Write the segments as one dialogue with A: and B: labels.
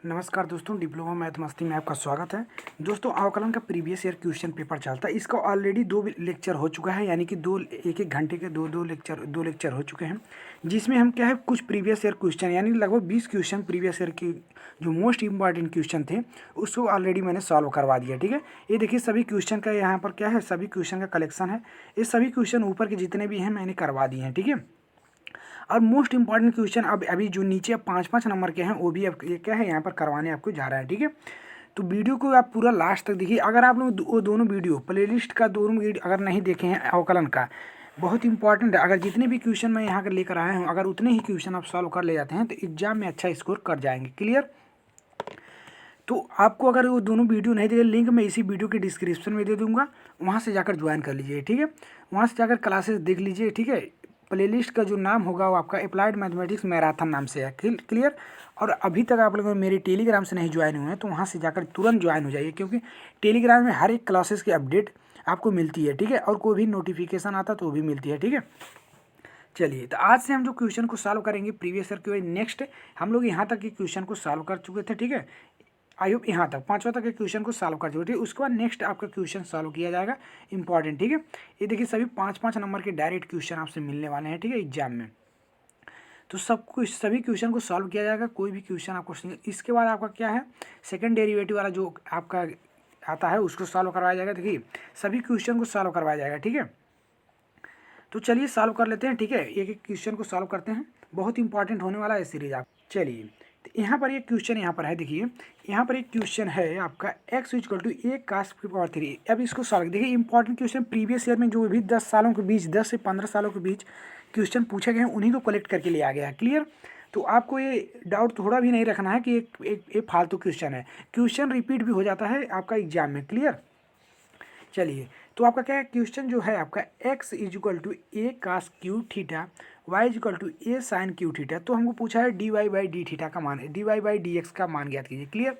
A: नमस्कार दोस्तों, diploma math मस्ती में आपका स्वागत है। दोस्तों, अवकलन का प्रीवियस ईयर क्वेश्चन पेपर चलता है। इसका ऑलरेडी 2 लेक्चर हो चुका है, यानी कि एक एक घंटे के दो लेक्चर हो चुके हैं, जिसमें हम क्या है कुछ प्रीवियस ईयर क्वेश्चन यानी लगभग 20 क्वेश्चन प्रीवियस ईयर की जो मोस्ट इंपॉर्टेंट क्वेश्चन थे उसको ऑलरेडी मैंने सॉल्व करवा दिया। ठीक है, ये देखिए सभी क्वेश्चन का यहाँ पर क्या है, सभी क्वेश्चन का कलेक्शन है। ये सभी क्वेश्चन ऊपर के जितने भी हैं मैंने करवा दिए हैं। ठीक है, और मोस्ट इंपॉर्टेंट क्वेश्चन अब अभी जो नीचे 5-5 नंबर के हैं वो भी अब ये क्या है यहाँ पर करवाने आपको जा रहा है। ठीक है, तो वीडियो को आप पूरा लास्ट तक देखिए। अगर आप लोग वो दोनों वीडियो प्लेलिस्ट का दोनों वीडियो अगर नहीं देखे हैं अवकलन का, बहुत इंपॉर्टेंट है। अगर जितने भी क्वेश्चन मैं यहाँ कर लेकर आया हूँ, अगर उतने ही क्वेश्चन आप सॉल्व कर ले जाते हैं तो एग्जाम में अच्छा स्कोर कर जाएंगे। क्लियर? तो आपको अगर वो दोनों वीडियो नहीं देखे, लिंक मैं इसी वीडियो के डिस्क्रिप्शन में दे दूंगा, वहाँ से जाकर ज्वाइन कर लीजिए। ठीक है, वहाँ से जाकर क्लासेस देख लीजिए। ठीक है, प्लेलिस्ट का जो नाम होगा वो आपका अप्लाइड मैथमेटिक्स मैराथन नाम से है। क्लियर? और अभी तक आप लोग मेरे टेलीग्राम से नहीं ज्वाइन हुए हैं तो वहाँ से जाकर तुरंत ज्वाइन हो जाइए, क्योंकि टेलीग्राम में हर एक क्लासेस की अपडेट आपको मिलती है। ठीक है, और कोई भी नोटिफिकेशन आता तो वो भी मिलती है। ठीक है, चलिए, तो आज से हम जो क्वेश्चन को सॉल्व करेंगे प्रीवियस ईयर के नेक्स्ट, हम लोग यहाँ तक के क्वेश्चन को सॉल्व कर चुके थे। ठीक है, आई होप यहाँ तक 5वां तक के क्वेश्चन को सॉल्व कर चुके थे। उसके बाद नेक्स्ट आपका क्वेश्चन सॉल्व किया जाएगा इंपॉर्टेंट। ठीक है, ये देखिए सभी 5-5 नंबर के डायरेक्ट क्वेश्चन आपसे मिलने वाले हैं। ठीक है, एग्जाम में तो सब कुछ सभी क्वेश्चन को सॉल्व किया जाएगा। कोई भी क्वेश्चन आपको इसके बाद आपका क्या है, सेकंड डेरिवेटिव वाला जो आपका आता है उसको सॉल्व करवाया जाएगा। देखिए सभी क्वेश्चन को सॉल्व करवाया जाएगा। ठीक है, तो चलिए सॉल्व कर लेते हैं। ठीक है, एक एक क्वेश्चन को सॉल्व करते हैं, बहुत इंपॉर्टेंट होने वाला है सीरीज आप। चलिए, तो यहाँ पर एक क्वेश्चन यहाँ पर है। देखिए यहाँ पर एक क्वेश्चन है आपका x equal to a cos 3। अब इसको सॉल्व देखिए, इंपॉर्टेंट क्वेश्चन प्रीवियस ईयर में जो भी 10 सालों के बीच 10 से 15 सालों के बीच क्वेश्चन पूछे गए हैं उन्हीं को कलेक्ट करके लिया गया है। क्लियर? तो आपको ये डाउट थोड़ा भी नहीं रखना है कि एक फालतू क्वेश्चन है, क्वेश्चन रिपीट भी हो जाता है आपका एग्जाम में। क्लियर? चलिए, तो आपका क्या है क्वेश्चन जो है आपका x equal to a cos cube theta y equal to a sin cube theta. तो हमको पूछा है dy बाई डी थीटा का मान, dy बाई डी एक्स का मान ज्ञात कीजिए। क्लियर?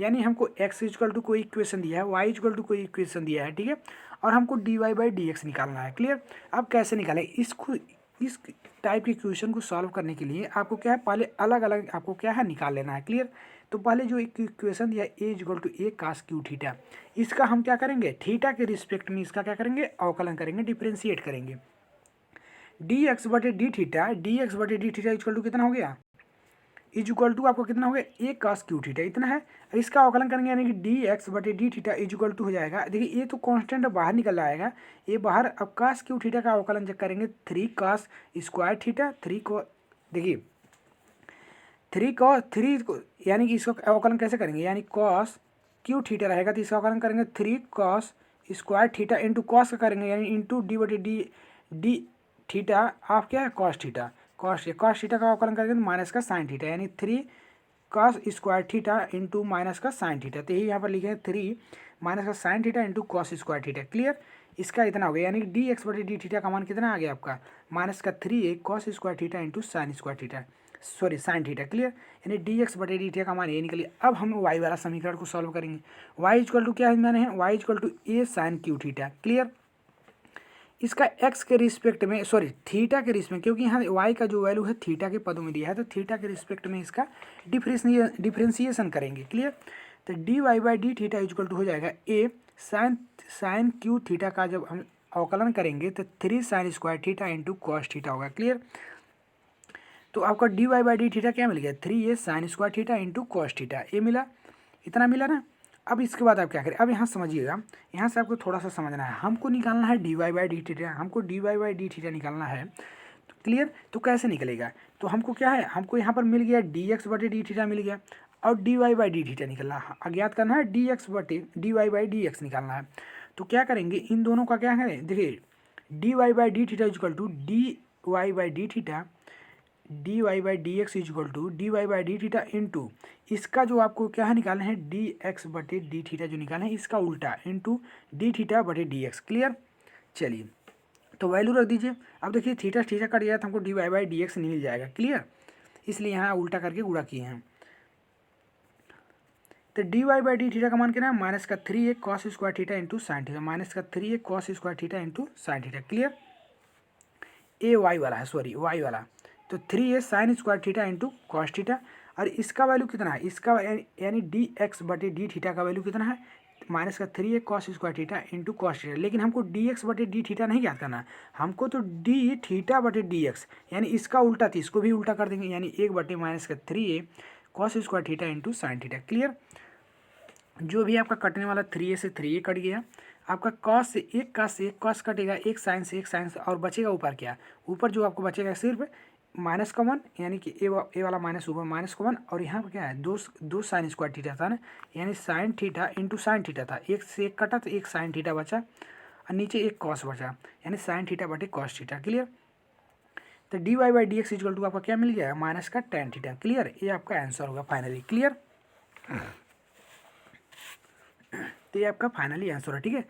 A: यानी हमको x इक्वल टू कोई इक्वेशन दिया है, y इक्वल टू कोई इक्वेशन दिया है। ठीक है, और हमको dy बाई डी एक्स निकालना है। क्लियर? अब कैसे निकालें इसको? इस टाइप के क्वेश्चन को सॉल्व करने के लिए आपको क्या है, पहले अलग अलग आपको क्या है निकाल लेना है। क्लियर? तो पहले जो एक इक्वेशन दिया a equal to a cos cube theta, इसका हम क्या करेंगे, थीटा के रिस्पेक्ट में इसका क्या करेंगे, अवकलन करेंगे, डिफ्रेंशिएट करेंगे। डी एक्स बटे डी थीटा इक्वल टू कितना हो गया, इक्वल टू आपको कितना हो गया a cos क्यू थीटा, इतना है। इसका अवकलन करेंगे यानी कि डी एक्स बटे डी थीटा इक्वल टू हो जाएगा। देखिए ये तो कांस्टेंट बाहर निकल आएगा, ये बाहर। अब cos क्यू थीटा का अवकलन जब करेंगे 3 cos स्क्वायर थीटा, 3 को देखिए 3 cos 3 को, यानी कि इसको अवकलन कैसे करेंगे, यानी cos क्यू थीटा रहेगा तो इसका अवकलन करेंगे 3 cos square theta into cos का करेंगे, यानी इंटू डी बटे डी थीटा आप क्या है कॉस थीटा, कॉस थीटा का अवकलन करेंगे तो माइनस का साइन थीटा, यानी 3 cos square theta into minus का साइन थीटा। तो यही यहाँ पर लिखे हैं 3 माइनस का sign theta into cos square theta. Clear? इसका इतना हो गया, यानी कि डी एक्स बटे डी थीटा का मान कितना आ गया आपका, माइनस का 3 cos square theta into sign square theta, sorry sine theta. Clear? यानी डी एक्स बटे डी थीटा का मान ये निकलिए। अब हम वाई वाला समीकरण को सॉल्व करेंगे। वाई इक्वल टू क्या मैंने है, y equal to a sine cube theta. Clear? इसका एक्स के रिस्पेक्ट में, सॉरी थीटा के रिस्पेक्ट में, क्योंकि यहाँ वाई का जो वैल्यू है थीटा के पदों में दिया है तो थीटा के रिस्पेक्ट में इसका डिफ्रेंशिएशन करेंगे। क्लियर? तो D Y by D theta equal to हो जाएगा ए साइन क्यू थीटा का जब हम अवकलन करेंगे तो 3 sine square theta into cos theta होगा। क्लियर? तो आपका D Y by D theta क्या मिल गया, 3a sine square theta into cos theta, ये मिला, इतना मिला ना। अब इसके बाद आप क्या करें, अब यहाँ समझिएगा, यहाँ से आपको थोड़ा सा समझना है। हमको निकालना है D Y by D theta, हमको D Y by D theta निकालना है। तो क्लियर? तो कैसे निकलेगा, तो हमको क्या है, हमको यहाँ पर मिल गया डी एक्स बटे डी थीटा मिल गया, और d Y by D theta निकलना है, अज्ञात करना है डी एक्स बटे D Y by D x निकालना है। तो क्या करेंगे, इन दोनों का क्या है, देखिए d Y by D theta equal to d Y by D theta, d Y by D x equal to d Y by D theta into इसका जो आपको क्या है निकालना है, डी एक्स बटे डी थीटा जो निकालना है इसका उल्टा इंटू डी थीटा बटे डी एक्स। क्लियर? चलिए, तो वैल्यू रख दीजिए। अब देखिए थीटा थीटा कट गया तो हमको D Y by D X मिल जाएगा। क्लियर? इसलिए यहाँ उल्टा करके गुणा किए हैं। तो D Y by D theta का मान कितना है, माइनस का 3a cos square theta into sine theta, minus का 3a cos square theta into sine theta. Clear? A Y वाला है, सॉरी वाई वाला, तो 3a sine square theta into cos theta. और इसका वैल्यू कितना है, इसका यानी डी एक्स बटे डी थीटा का वैल्यू कितना है, माइनस का 3 cos square theta into cos theta. लेकिन हमको डी एक्स बटे डी थीटा नहीं ज्ञात करना, हमको तो डी थीटा बटे डी एक्स यानी इसका उल्टा थी, इसको भी उल्टा कर देंगे, यानी 1 बटे माइनस का 3 cos square theta into sine theta. Clear. जो भी आपका कटने वाला 3a से 3a कट गया, आपका कॉस से एक कॉस कटेगा, एक साइन से एक साइन से, और बचेगा ऊपर क्या, ऊपर जो आपको बचेगा सिर्फ माइनस का 1, यानी कि ए वाला माइनस ऊपर माइनस का 1, और यहाँ पर क्या है दो साइन स्क्वायर थीटा था ना, यानी sine theta into sine theta था, एक से एक कटा तो एक साइन थीटा बचा और नीचे एक कॉस बचा, यानी साइन थीटा बटे कॉस थीटा। क्लियर। तो D Y by D x equal to आपका क्या मिल गया, माइनस का टेन थीटा। क्लियर। ये आपका आंसर होगा फाइनली। क्लियर। तो ये आपका फाइनली आंसर है। ठीक है।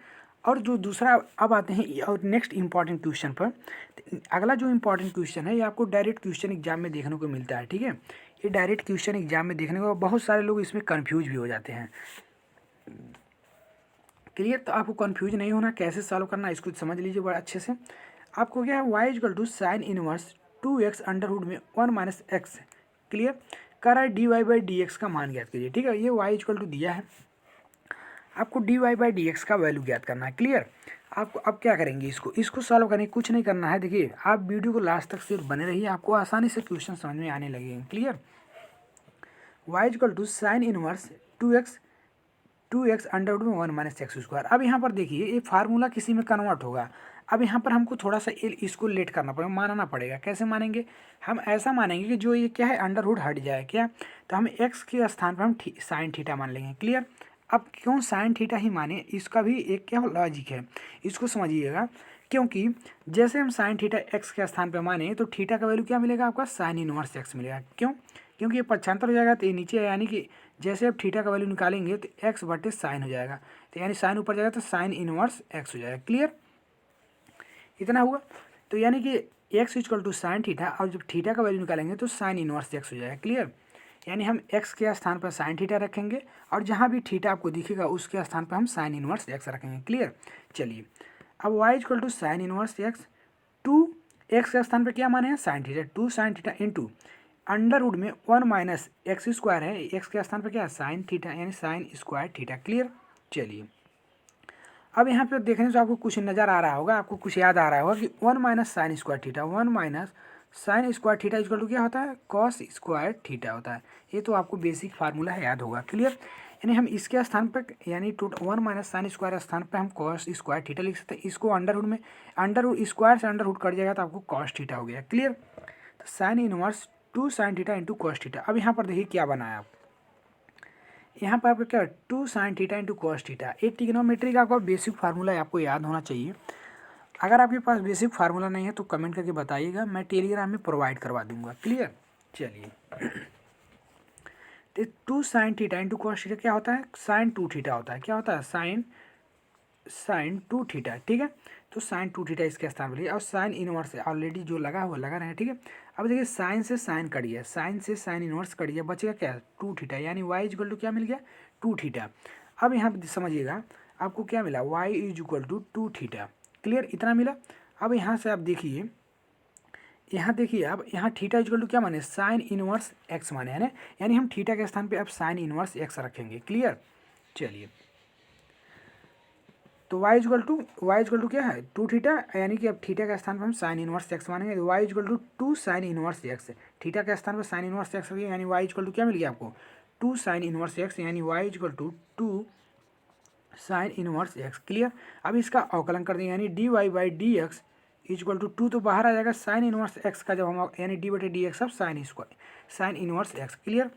A: और जो दूसरा अब आते हैं और नेक्स्ट इंपॉर्टेंट क्वेश्चन पर। अगला जो इंपॉर्टेंट क्वेश्चन है ये आपको डायरेक्ट क्वेश्चन एग्जाम में देखने को मिलता है। ठीक है। ये डायरेक्ट क्वेश्चन एग्जाम में देखने को बहुत सारे लोग इसमें कंफ्यूज भी हो जाते हैं। क्लियर। तो आपको कंफ्यूज नहीं होना, कैसे सॉल्व करना इसको समझ लीजिए बड़ा अच्छे से। आपको क्या है, y equal to sine inverse 2x under root में 1 माइनस एक्स। क्लियर। कर रहा है D Y by D x का मान ज्ञात कीजिए। ठीक है। ये वाई इक्वल टू दिया है, आपको d Y by D x का वैल्यू ज्ञात करना है। क्लियर। आपको अब क्या करेंगे, इसको सॉल्व करने कुछ नहीं करना है। देखिए आप वीडियो को लास्ट तक सिर्फ बने रहिए, आपको आसानी से क्वेश्चन समझ में आने लगेंगे। Clear. Y equal to sine inverse 2x under root में 1 माइनस एक्स स्क्वायर। अब यहाँ पर देखिए ये फार्मूला किसी में कन्वर्ट होगा। अब यहाँ पर हमको थोड़ा सा इसको लेट करना पड़ेगा, मानना पड़ेगा। कैसे मानेंगे, हम ऐसा मानेंगे कि जो ये क्या है अंडर रूट हट जाए क्या, तो हम x के स्थान पर हम साइन थीटा मान लेंगे। क्लियर। अब क्यों साइन थीटा ही माने, इसका भी एक क्या लॉजिक है, इसको समझिएगा। क्योंकि जैसे हम साइन थीटा एक्स के स्थान पर माने तो थीटा का वैल्यू क्या मिलेगा, आपका साइन इनवर्स एक्स मिलेगा। क्यों, क्योंकि ये पक्षांतर हो जाएगा तो ये नीचे, यानी कि जैसे आप थीटा का वैल्यू निकालेंगे तो एक्स बटे साइन हो जाएगा, तो यानी साइन ऊपर जाएगा तो साइन इनवर्स एक्स हो जाएगा। क्लियर। इतना हुआ। तो यानी कि x equal to sine theta, और जब थीटा का वैल्यू निकालेंगे तो साइन इनवर्स एक्स हो जाएगा। क्लियर। यानी हम एक्स के स्थान पर साइन थीटा रखेंगे और जहाँ भी थीटा आपको दिखेगा उसके स्थान पर हम साइन इनवर्स एक्स रखेंगे। क्लियर। चलिए अब y equal to sine inverse x, two x के स्थान पर क्या माने हैं sine theta, 2 sine theta into under root में 1 माइनस एक्स स्क्वायर है, एक्स के स्थान पर क्या है साइन थीटा, यानी साइन स्क्वायर थीटा। क्लियर। चलिए अब यहाँ पे देखने से आपको कुछ नज़र आ रहा होगा, आपको कुछ याद आ रहा होगा कि 1 minus sine square theta, 1 minus sine square theta equal to क्या होता है, कॉस स्क्वायर थीटा होता है। ये तो आपको बेसिक फार्मूला है, याद होगा। क्लियर। यानी हम इसके स्थान पर यानी 1 माइनस साइन स्क्वायर स्थान पर हम कॉस स्क्वायर थीटा लिख सकते हैं। इसको अंडर रूट में, अंडर रूट स्क्वायर से अंडर रूट कट जाएगा तो आपको कॉस थीटा हो गया। क्लियर। तो sine inverse 2 sine theta into cos theta. अब यहाँ पर देखिए क्या बनाया आप, यहाँ पर आपका क्या 2 sine theta into cos theta. एक ट्रिग्नोमेट्री का आपका बेसिक फार्मूला आपको याद होना चाहिए। अगर आपके पास बेसिक फार्मूला नहीं है तो कमेंट करके बताइएगा, मैं टेलीग्राम में प्रोवाइड करवा दूंगा। क्लियर। चलिए तो 2 sine theta into cos theta क्या होता है, साइन 2 थीटा होता है। क्या होता है, साइन 2 थीटा। ठीक है। तो साइन 2 थीटा इसके स्थान पर लिया, और साइन इनवर्स ऑलरेडी जो लगा हुआ लगा रहे हैं। ठीक है। अब देखिए साइन से साइन कट गया, साइन से साइन इनवर्स कट गया, बचेगा क्या 2 थीटा, यानी वाई इज इक्वल टू क्या मिल गया 2 थीटा। अब यहाँ पर समझिएगा आपको क्या मिला, y is equal to 2 theta. Clear. इतना मिला। अब यहाँ से आप देखिए, यहाँ देखिए अब यहाँ थीटा इक्वल टू क्या माने, साइन इनवर्स एक्स माने, है ना, यानी हम थीटा के स्थान पे अब साइन इनवर्स एक्स रखेंगे। क्लियर। चलिए तो y इक्वल टू क्या है 2 थीटा, यानी कि अब थीटा के स्थान पर हम साइन इनवर्स एक्स मानेंगे, तो y equal to 2 sine inverse x, theta के स्थान पर साइन इनवर्स एक्स रखिए, यानी y इक्वल टू क्या मिल गया आपको 2 साइन इनवर्स एक्स, यानी y equal to 2 sine inverse x. Clear. अब इसका अवकलन कर देंगे, यानी D Y by D x equal to 2 तो बाहर आ जाएगा साइन इनवर्स एक्स का, जब हम यानी डी बटे डी एक्स अब sine square sine inverse x. Clear.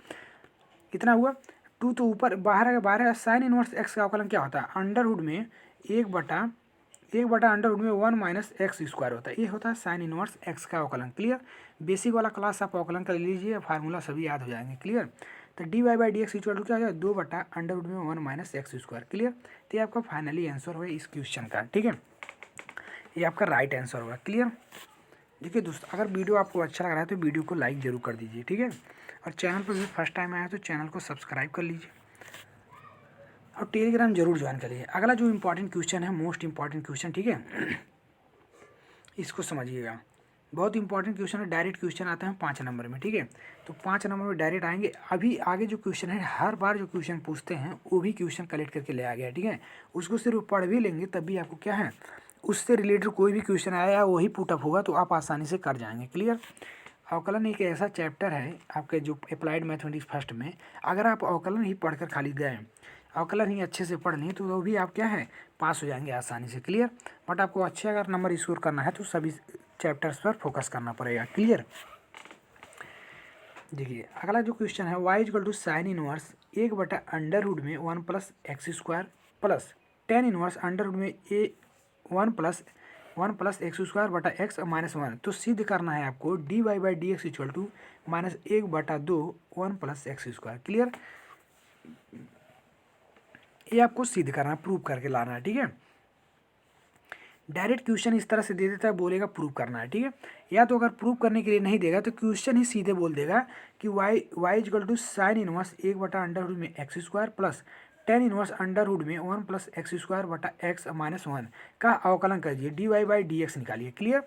A: कितना हुआ 2 तो ऊपर बाहर आ गया, बाहर साइन इनवर्स एक्स का अवकलन क्या होता है, अंडर रूट में एक बटा अंडर रूट में 1 माइनस एक्स स्क्वायर होता है, ये होता है साइन इनवर्स एक्स का अवकलन। क्लियर। बेसिक वाला क्लास आप अवकलन कर लीजिए, फार्मूला सभी याद हो जाएंगे। क्लियर। तो D Y by D x equal to क्या हो जाए 2 बटा अंडर रूट में 1 माइनस एक्स स्क्वायर। क्लियर। तो ये आपका फाइनली आंसर होगा इस क्वेश्चन का। ठीक है, ये आपका राइट आंसर होगा। क्लियर। देखिए दोस्तों, अगर वीडियो आपको अच्छा लग रहा है तो वीडियो को लाइक जरूर कर दीजिए। ठीक है। और चैनल पर भी फर्स्ट टाइम आया तो चैनल को सब्सक्राइब कर लीजिए और टेलीग्राम जरूर ज्वाइन करिए। अगला जो इम्पोर्टेंट क्वेश्चन है, मोस्ट इम्पॉर्टेंट क्वेश्चन, ठीक है, इसको समझिएगा। बहुत इंपॉर्टेंट क्वेश्चन है, डायरेक्ट क्वेश्चन आते हैं 5 नंबर में, ठीक है। तो 5 नंबर में डायरेक्ट आएंगे। अभी आगे जो क्वेश्चन है, हर बार जो क्वेश्चन पूछते हैं वो भी क्वेश्चन कलेक्ट करके ले आ गया, ठीक है। उसको सिर्फ पढ़ भी लेंगे तब भी आपको क्या है, उससे रिलेटेड कोई भी क्वेश्चन आया वही पुटअप होगा तो आप आसानी से कर जाएंगे। क्लियर। अवकलन एक ऐसा चैप्टर है आपके जो अप्लाइड मैथमेटिक्स फर्स्ट में, अगर आप अवकलन ही पढ़कर खाली गए, अवकलन ही अच्छे से पढ़ लें तो वो भी आप क्या है, पास हो जाएंगे आसानी से। क्लियर। बट आपको अच्छे अगर नंबर स्कोर करना है तो सभी चैप्टर्स पर फोकस करना पड़ेगा। क्लियर। देखिए अगला जो क्वेश्चन है, y equal to sine inverse 1/√में 1+x² plus tan inverse under root में 1+1+x² -1। तो सिद्ध करना है आपको dy/dx equal to -1/2 1+x²। Clear. ये आपको सिद्ध करना है, प्रूव करके लाना है, ठीक है। डायरेक्ट क्वेश्चन इस तरह से दे देता है, बोलेगा प्रूव करना है, ठीक है। या तो अगर प्रूव करने के लिए नहीं देगा तो क्वेश्चन ही सीधे बोल देगा कि y equal to sine inverse 1/√में में x² plus tan inverse under root में 1+x² x -1 का अवकलन कीजिए, dy/dx निकालिए। क्लियर।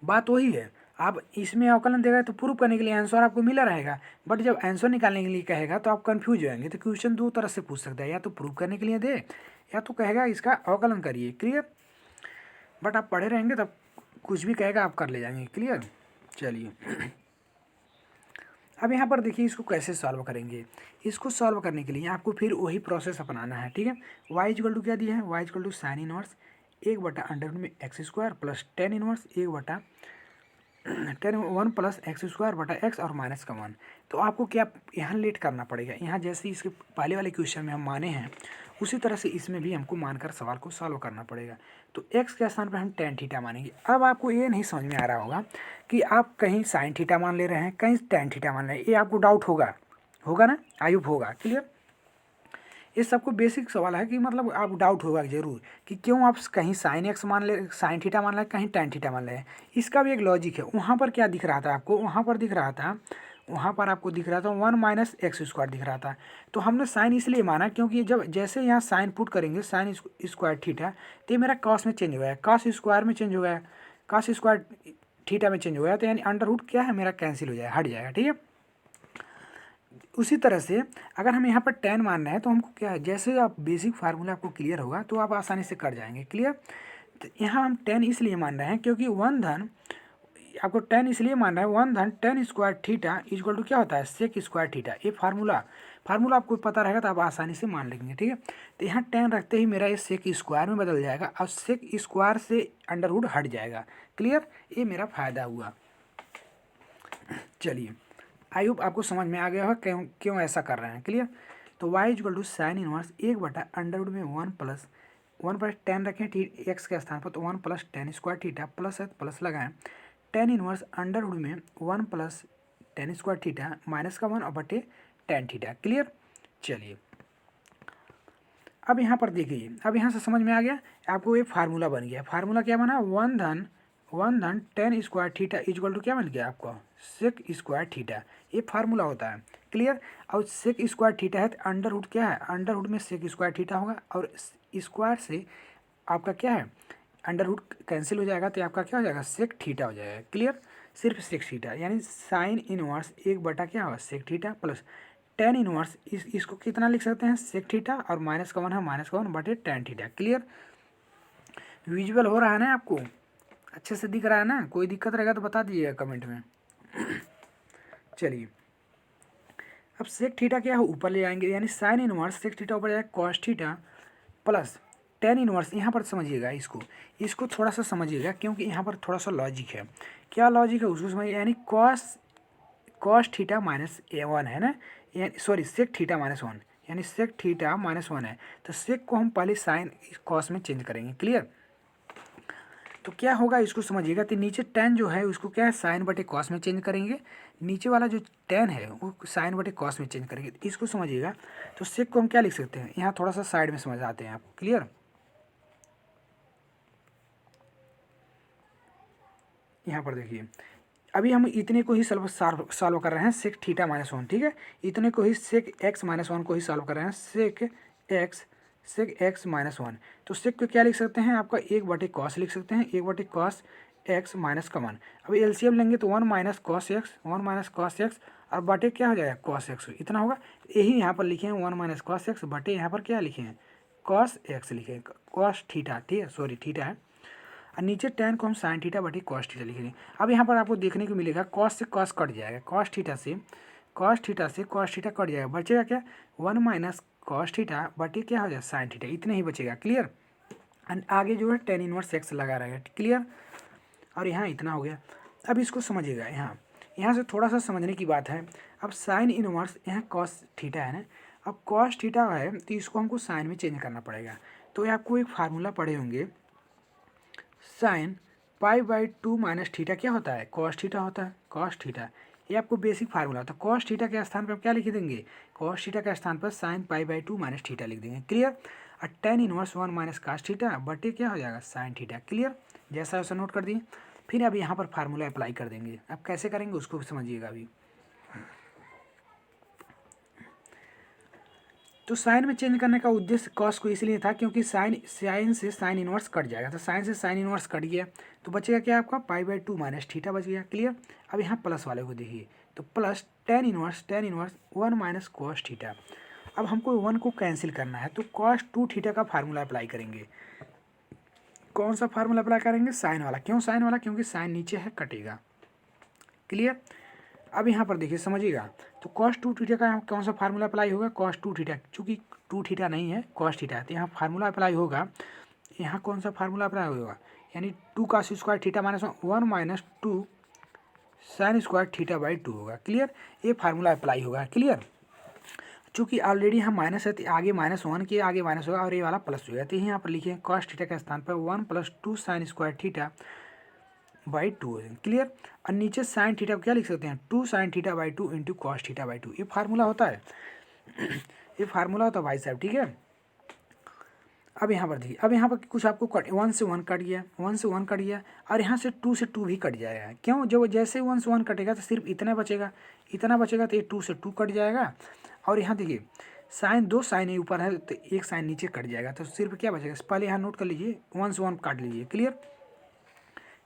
A: बात वही है, आप इसमें अवकलन देगा तो प्रूव करने के लिए आंसर आपको मिला रहेगा, बट जब आंसर निकालने के लिए कहेगा तो आप कंफ्यूज हो जाएंगे। तो क्वेश्चन दो तरह से पूछ सकता है, या तो प्रूव करने के लिए दे या तो कहेगा इसका अवकलन करिए। क्लियर। बट आप पढ़े रहेंगे तब कुछ भी कहेगा आप कर ले जाएंगे। क्लियर। चलिए अब यहाँ पर देखिए इसको कैसे सॉल्व करेंगे। इसको सॉल्व करने के लिए आपको फिर वही प्रोसेस अपनाना है, ठीक है। y इक्वल टू क्या दिया है, y equal to sine inverse 1/√में में x² plus tan inverse 1+x² और -1। तो आपको क्या यहाँ लेट करना पड़ेगा, यहाँ जैसे इसके पहले वाले क्वेश्चन में हम माने हैं उसी तरह से इसमें भी हमको मानकर सवाल को सॉल्व करना पड़ेगा। तो x के स्थान पर हम टेन थीटा मानेंगे। अब आपको ये नहीं समझ में आ रहा होगा कि आप कहीं साइन थीटा मान ले रहे हैं, कहीं टेन थीटा मान रहे हैं, ये आपको डाउट होगा ना, आयुब होगा। क्लियर। ये सबको बेसिक सवाल है कि मतलब आप डाउट होगा जरूर कि क्यों आप कहीं साइन एक्स मान ले, साइन थीटा मान रहे, कहीं टेन थीटा मान रहे हैं। इसका भी एक लॉजिक है। वहाँ पर क्या दिख रहा था आपको, वहाँ पर आपको दिख रहा था 1-x² दिख रहा था। तो हमने साइन इसलिए माना क्योंकि जब जैसे यहाँ साइन पुट करेंगे साइन स्क्वायर थीटा, तो ये मेरा कॉस में चेंज हो गया, कॉस स्क्वायर में चेंज हो गया, कॉस स्क्वायर थीटा में चेंज हो गया। तो यानी अंडर रूट क्या है मेरा कैंसिल हो जाएगा, हट जाएगा, ठीक है। उसी तरह से अगर हम यहाँ पर टेन मान रहे हैं तो हमको क्या है, जैसे आप बेसिक फार्मूला आपको क्लियर होगा तो आप आसानी से कर जाएंगे। क्लियर। तो यहाँ हम टेन इसलिए मान रहे हैं क्योंकि आपको टेन इसलिए मान रहे हैं 1/10² थीटा इक्वल टू क्या होता है, सेक स्क्वायर थीटा। ये फार्मूला आपको पता रहेगा तो आप आसानी से मान लेंगे, ठीक है। तो यहाँ टेन रखते ही मेरा ये सेक स्क्वायर में बदल जाएगा और सेक स्क्वायर से अंडर रूट हट जाएगा। क्लियर। ये मेरा फायदा हुआ। चलिए आई होप आपको समझ में आ गया होगा क्यों ऐसा कर रहे हैं। क्लियर। तो y equal to sine inverse 1/√में 1+10 रखें x के स्थान पर, तो 1+10² थीटा प्लस लगाएं टेन इनवर्स अंडर रूट में 1+10² थीटा -1/10 थीटा। क्लियर। चलिए अब यहाँ पर देखिए, अब यहाँ से समझ में आ गया आपको, ये फार्मूला बन गया। फार्मूला क्या बना, 1/10² थीटा इक्वल टू क्या बन गया आपको, सेक स्क्वायर थीटा। ये फार्मूला होता है। क्लियर। और सेक स्क्वायर थीटा है तो अंडर रूट क्या है, अंडर रूट में सेक स्क्वायर थीटा होगा और स्क्वायर से आपका क्या है, अंडर रूट कैंसिल हो जाएगा तो आपका क्या हो जाएगा, सेक थीटा हो जाएगा। क्लियर। सिर्फ सेक थीटा यानी साइन इनवर्स 1 क्या होगा, sec theta plus tan inverse इसको कितना लिख सकते हैं, सेक थीटा और -1 है -1/10 थीटा। क्लियर। विजुअल हो रहा है ना आपको, अच्छे से दिख रहा है ना, कोई दिक्कत रहेगा तो बता दीजिएगा कमेंट में। चलिए अब सेक थीटा क्या है, ऊपर ले जाएंगे यानी साइन इनवर्स सेक थीटा ऊपर जाएगा cos theta plus tan inverse. यहाँ पर समझिएगा, इसको थोड़ा सा समझिएगा क्योंकि यहाँ पर थोड़ा सा लॉजिक है। क्या लॉजिक है उसको समझिए, यानी कॉस थीटा -1 है ना, सॉरी सेक थीटा -1 यानी सेक थीटा -1 है, तो सेक को हम पहले साइन कॉस में चेंज करेंगे। क्लियर। तो क्या होगा इसको समझिएगा, तो नीचे टेन जो है उसको क्या है साइन बटे कॉस में चेंज करेंगे, नीचे वाला जो टेन है वो साइन बटे कॉस में चेंज करेंगे। इसको समझिएगा। तो सेक को हम क्या लिख सकते हैं, यहाँ थोड़ा सा साइड में समझ आते हैं आप। क्लियर। यहाँ पर देखिए अभी हम इतने को ही सॉल्व कर रहे हैं, सेक थीटा -1, ठीक है। इतने को ही सेक x -1 को ही सॉल्व कर रहे हैं, सेक x -1। तो सेक को क्या लिख सकते हैं आपका 1/cos लिख सकते हैं, 1/cos एक्स माइनस का 1। अभी एलसीएम लेंगे तो 1 minus cos x, 1 minus cos X और बटे क्या हो जाएगा कॉस एक्स, इतना होगा। यही यहाँ पर लिखे हैं 1 माइनस कॉस एक्स बटे यहाँ पर क्या लिखे हैं कॉस एक्स लिखे हैं, कॉस थीटा, ठीक है, सॉरी थीटा है। और नीचे टेन को हम साइन थीटा बटे कॉस थीटा लिखेंगे। अब यहाँ पर आपको देखने को मिलेगा कॉस से कॉस कट जाएगा, कॉस थीटा से कॉस थीटा कट जाएगा, बचेगा क्या 1 माइनस कॉस थीटा बटे क्या हो जाएगा साइन थीटा, इतने ही बचेगा। क्लियर। एंड आगे जो है टेन इनवर्स एक्स लगा रहेगा। क्लियर। और यहाँ इतना हो गया। अब इसको समझिएगा, यहाँ से थोड़ा सा समझने की बात है। अब साइन इनवर्स यहाँ कॉस थीटा है ना, अब कॉस थीटा है तो इसको हमको साइन में चेंज करना पड़ेगा। तो ये आपको एक फार्मूला पढ़े होंगे, sine pi by 2 minus theta क्या होता है कॉस थीटा होता है, कॉस थीटा। ये आपको बेसिक फार्मूला होता है। कॉस थीटा के स्थान पर आप क्या लिख देंगे, कॉस थीटा के स्थान पर sine pi by 2 minus theta लिख देंगे। क्लियर। और tan inverse 1 minus cos theta बटे क्या हो जाएगा साइन थीटा। क्लियर। जैसा वैसा नोट कर दिए। फिर अब यहाँ पर फार्मूला अप्लाई कर देंगे। अब कैसे करेंगे उसको भी समझिएगा अभी। तो साइन में चेंज करने का उद्देश्य कॉस को इसलिए था क्योंकि साइन से साइन इनवर्स कट जाएगा, तो साइन से साइन इनवर्स कट गया तो बचेगा क्या आपका पाई बाई 2 माइनस थीटा बच गया। क्लियर। अब यहाँ प्लस वाले को देखिए, तो plus tan inverse 1 minus cos theta. अब हमको 1 को कैंसिल करना है तो कॉस 2 थीटा का फार्मूला अप्लाई करेंगे। कौन सा फार्मूला अप्लाई करेंगे, साइन वाला। क्यों साइन वाला, क्योंकि साइन नीचे है कटेगा। क्लियर। अब यहाँ पर देखिए समझिएगा, तो कॉस 2 थीटा का कौन सा फार्मूला अप्लाई होगा, कॉस 2 थीटा, चूँकि 2 थीटा नहीं है कॉस थीटा है तो यहाँ फार्मूला अप्लाई होगा। यहाँ कौन सा फार्मूला अप्लाई होगा, यानी 2 cos square theta minus 1 minus 2 sign square theta by 2 होगा। क्लियर। ये फार्मूला अप्लाई होगा। क्लियर। चूँकि ऑलरेडी हम माइनस है तो आगे -1 के आगे माइनस होगा और ये वाला प्लस होगा, तो यहाँ पर लिखे कॉस थीटा के स्थान पर 1 plus 2 sign square theta by 2। Clear. और नीचे साइन थीटा को क्या लिख सकते हैं 2 sine theta by 2 into cos theta by 2। ये फार्मूला होता है ये फार्मूला होता है भाई साहब। ठीक है। अब यहाँ पर देखिए, अब यहाँ पर कुछ आपको 1 से 1 कट गया, 1 से 1 कट गया और यहाँ से 2 से 2 भी कट जाएगा। क्यों, जब जैसे 1 से 1 कटेगा तो सिर्फ इतना बचेगा, तो ये 2 से 2 कट जाएगा। और यहाँ देखिए साइन 2 साइन ऊपर है तो एक साइन नीचे कट जाएगा, तो सिर्फ क्या बचेगा, पहले यहाँ नोट कर लीजिए 1 से 1 काट लीजिए। क्लियर।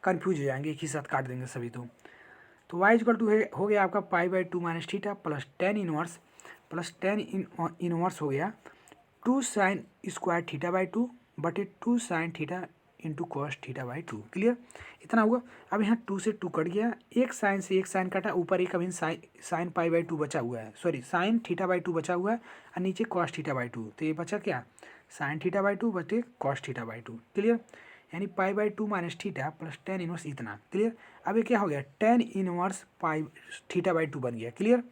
A: कन्फ्यूज हो जाएंगे, एक ही साथ काट देंगे सभी। तो वाई इक्वल टू हो गया आपका पाई by 2 minus theta plus tan inverse हो गया 2 साइन स्क्वायर थीटा बाई 2 बटे 2 sine theta into cos theta by 2। Clear. इतना हुआ। अब यहाँ 2 से 2 कट गया, एक साइन से एक साइन कटा, ऊपर एक अभी साइन पाई बाई 2 बचा हुआ है, सॉरी साइन थीटा बाई 2 बचा हुआ है और नीचे कॉस थीटा बाई 2, तो ये बचा क्या साइन थीटा बाई 2 बटे कॉस थीटा बाई 2। क्लियर। यानी pi by 2 minus theta plus tan inverse इतना। क्लियर। अब ये क्या हो गया tan inverse pi theta by 2 बन गया। क्लियर।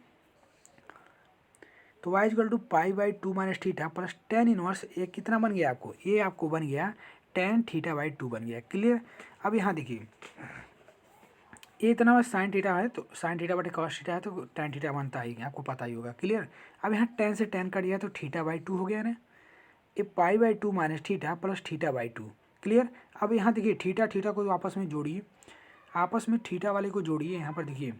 A: तो y equal to pi by 2 minus theta plus tan inverse ये कितना बन गया आपको, ये आपको बन गया टेन थीटा बाई 2 बन गया। क्लियर। अब यहाँ देखिए ये इतना बस साइन थीटा है तो साइन थीटा बटे कॉस थीटा है तो टेन थीटा बनता ही, आपको पता ही होगा। क्लियर। अब यहाँ 10 से 10 कट गया तो थीटा बाई 2 हो गया ना, ये पाई by 2 minus theta plus theta by 2। Clear. अब यहाँ देखिए थीटा थीटा को आपस में जोड़िए, आपस में थीटा वाले को जोड़िए। यहाँ पर देखिए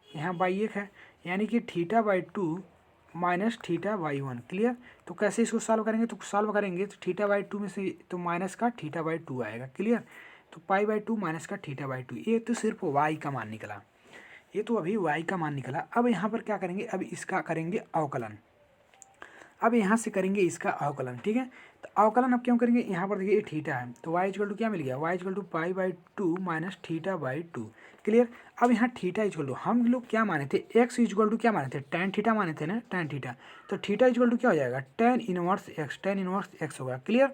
A: यहाँ बाई 1 है, यानी कि theta by 2 minus theta by 1। Clear. तो कैसे इसको सॉल्व करेंगे, तो सॉल्व करेंगे तो थीटा बाई 2 में से तो माइनस का थीटा बाई 2 आएगा। क्लियर। तो पाई बाई 2 माइनस का थीटा बाई 2, ये तो सिर्फ वाई का मान निकला, ये तो अभी वाई का मान निकला। अब यहाँ पर क्या करेंगे, अब इसका करेंगे अवकलन। अब यहाँ से करेंगे इसका अवकलन। ठीक है। तो अवकलन अब क्यों करेंगे, यहाँ पर देखिए ये थीटा है तो वाई इक्वल टू क्या मिल गया, y equal to pi by 2 minus theta by 2। Clear. अब यहाँ थीटा इक्वल टू हम लोग क्या माने थे, एक्स इक्वल टू क्या माने थे टेन थीटा माने थे ना, टेन थीटा। तो थीटा इक्वल टू क्या हो जाएगा टेन इनवर्स एक्स होगा। क्लियर।